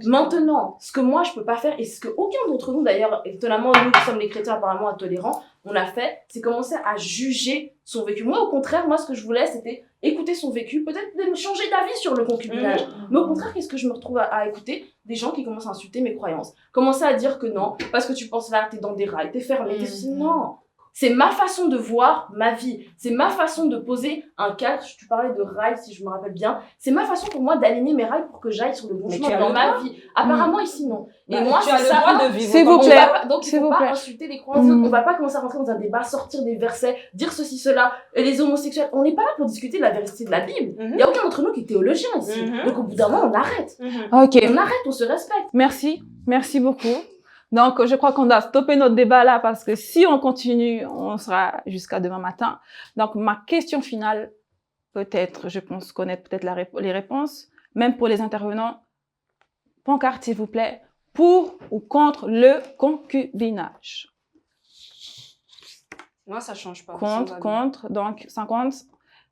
Maintenant, ce que moi je peux pas faire, et ce que aucun d'entre nous d'ailleurs, étonnamment, nous qui sommes les chrétiens apparemment intolérants, on a fait, c'est commencer à juger son vécu. Moi au contraire, moi ce que je voulais c'était écouter son vécu, peut-être de changer d'avis sur le concubinage. Mais au contraire, qu'est-ce que je me retrouve à écouter? Des gens qui commencent à insulter mes croyances. Commencer à dire que non, parce que tu penses là, t'es dans des rails, t'es fermé, t'es ceci. Non. C'est ma façon de voir ma vie. C'est ma façon de poser un cadre. Tu parlais de rails, si je me rappelle bien. C'est ma façon pour moi d'aligner mes rails pour que j'aille sur le bon chemin dans ma vie. Apparemment, ici, non. Et moi, tu as le droit de vivre. S'il vous plaît. Donc, il ne faut pas insulter les croyances. On va pas commencer à rentrer dans un débat, sortir des versets, dire ceci, cela. Et les homosexuels, on n'est pas là pour discuter de la vérité de la Bible. Il n'y a aucun d'entre nous qui est théologien ici. Donc, au bout d'un moment, on arrête. Ok. On arrête, on se respecte. Merci. Merci beaucoup. Donc, je crois qu'on doit stopper notre débat là parce que si on continue, on sera jusqu'à demain matin. Donc, ma question finale, peut-être, je pense connaître peut-être les réponses, même pour les intervenants. Pancarte, s'il vous plaît, pour ou contre le concubinage? Moi, ça change pas. Contre, donc 50.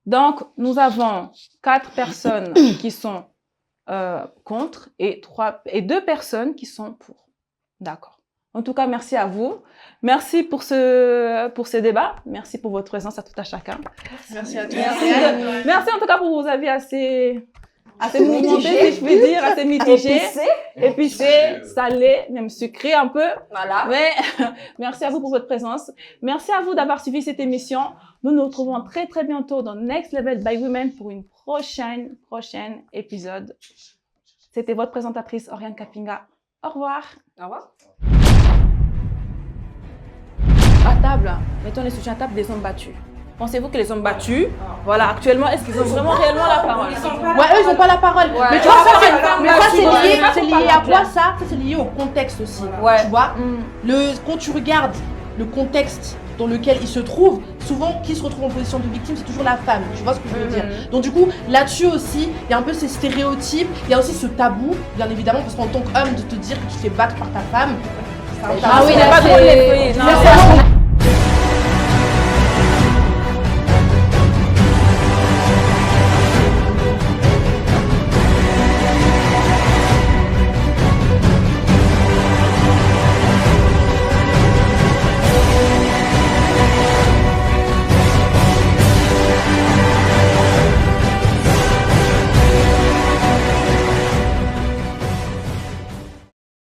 Donc, nous avons 4 personnes qui sont contre et 2 personnes qui sont pour. D'accord. En tout cas, merci à vous. Merci pour ce débat. Merci pour votre présence à tout à chacun. Merci à toi. Merci en tout cas pour vos avis assez mouvementés, si je puis dire, assez mitigés. Épicés, salés, même sucrés un peu. Voilà. Mais merci à vous pour votre présence. Merci à vous d'avoir suivi cette émission. Nous nous retrouvons très très bientôt dans Next Level by Women pour une prochaine épisode. C'était votre présentatrice Oriane Kapinga. Au revoir. Au revoir. À table, mettons les sujets à table des hommes battus. Pensez-vous que les hommes battus, voilà, actuellement, est-ce qu'ils ont vraiment réellement la parole? Ouais, eux, ils n'ont pas la parole. Ouais. Mais tu vois, ça, c'est lié à quoi, ça? Ça, c'est lié au contexte aussi. Ouais. Tu vois, quand tu regardes le contexte dans lequel ils se trouvent, souvent, qui se retrouve en position de victime, c'est toujours la femme. Tu vois ce que je veux dire? Donc, du coup, là-dessus aussi, il y a un peu ces stéréotypes, il y a aussi ce tabou, bien évidemment, parce qu'en tant qu'homme, de te dire que tu te fais battre par ta femme, c'est un tabou. Ah oui, il n'y a pas de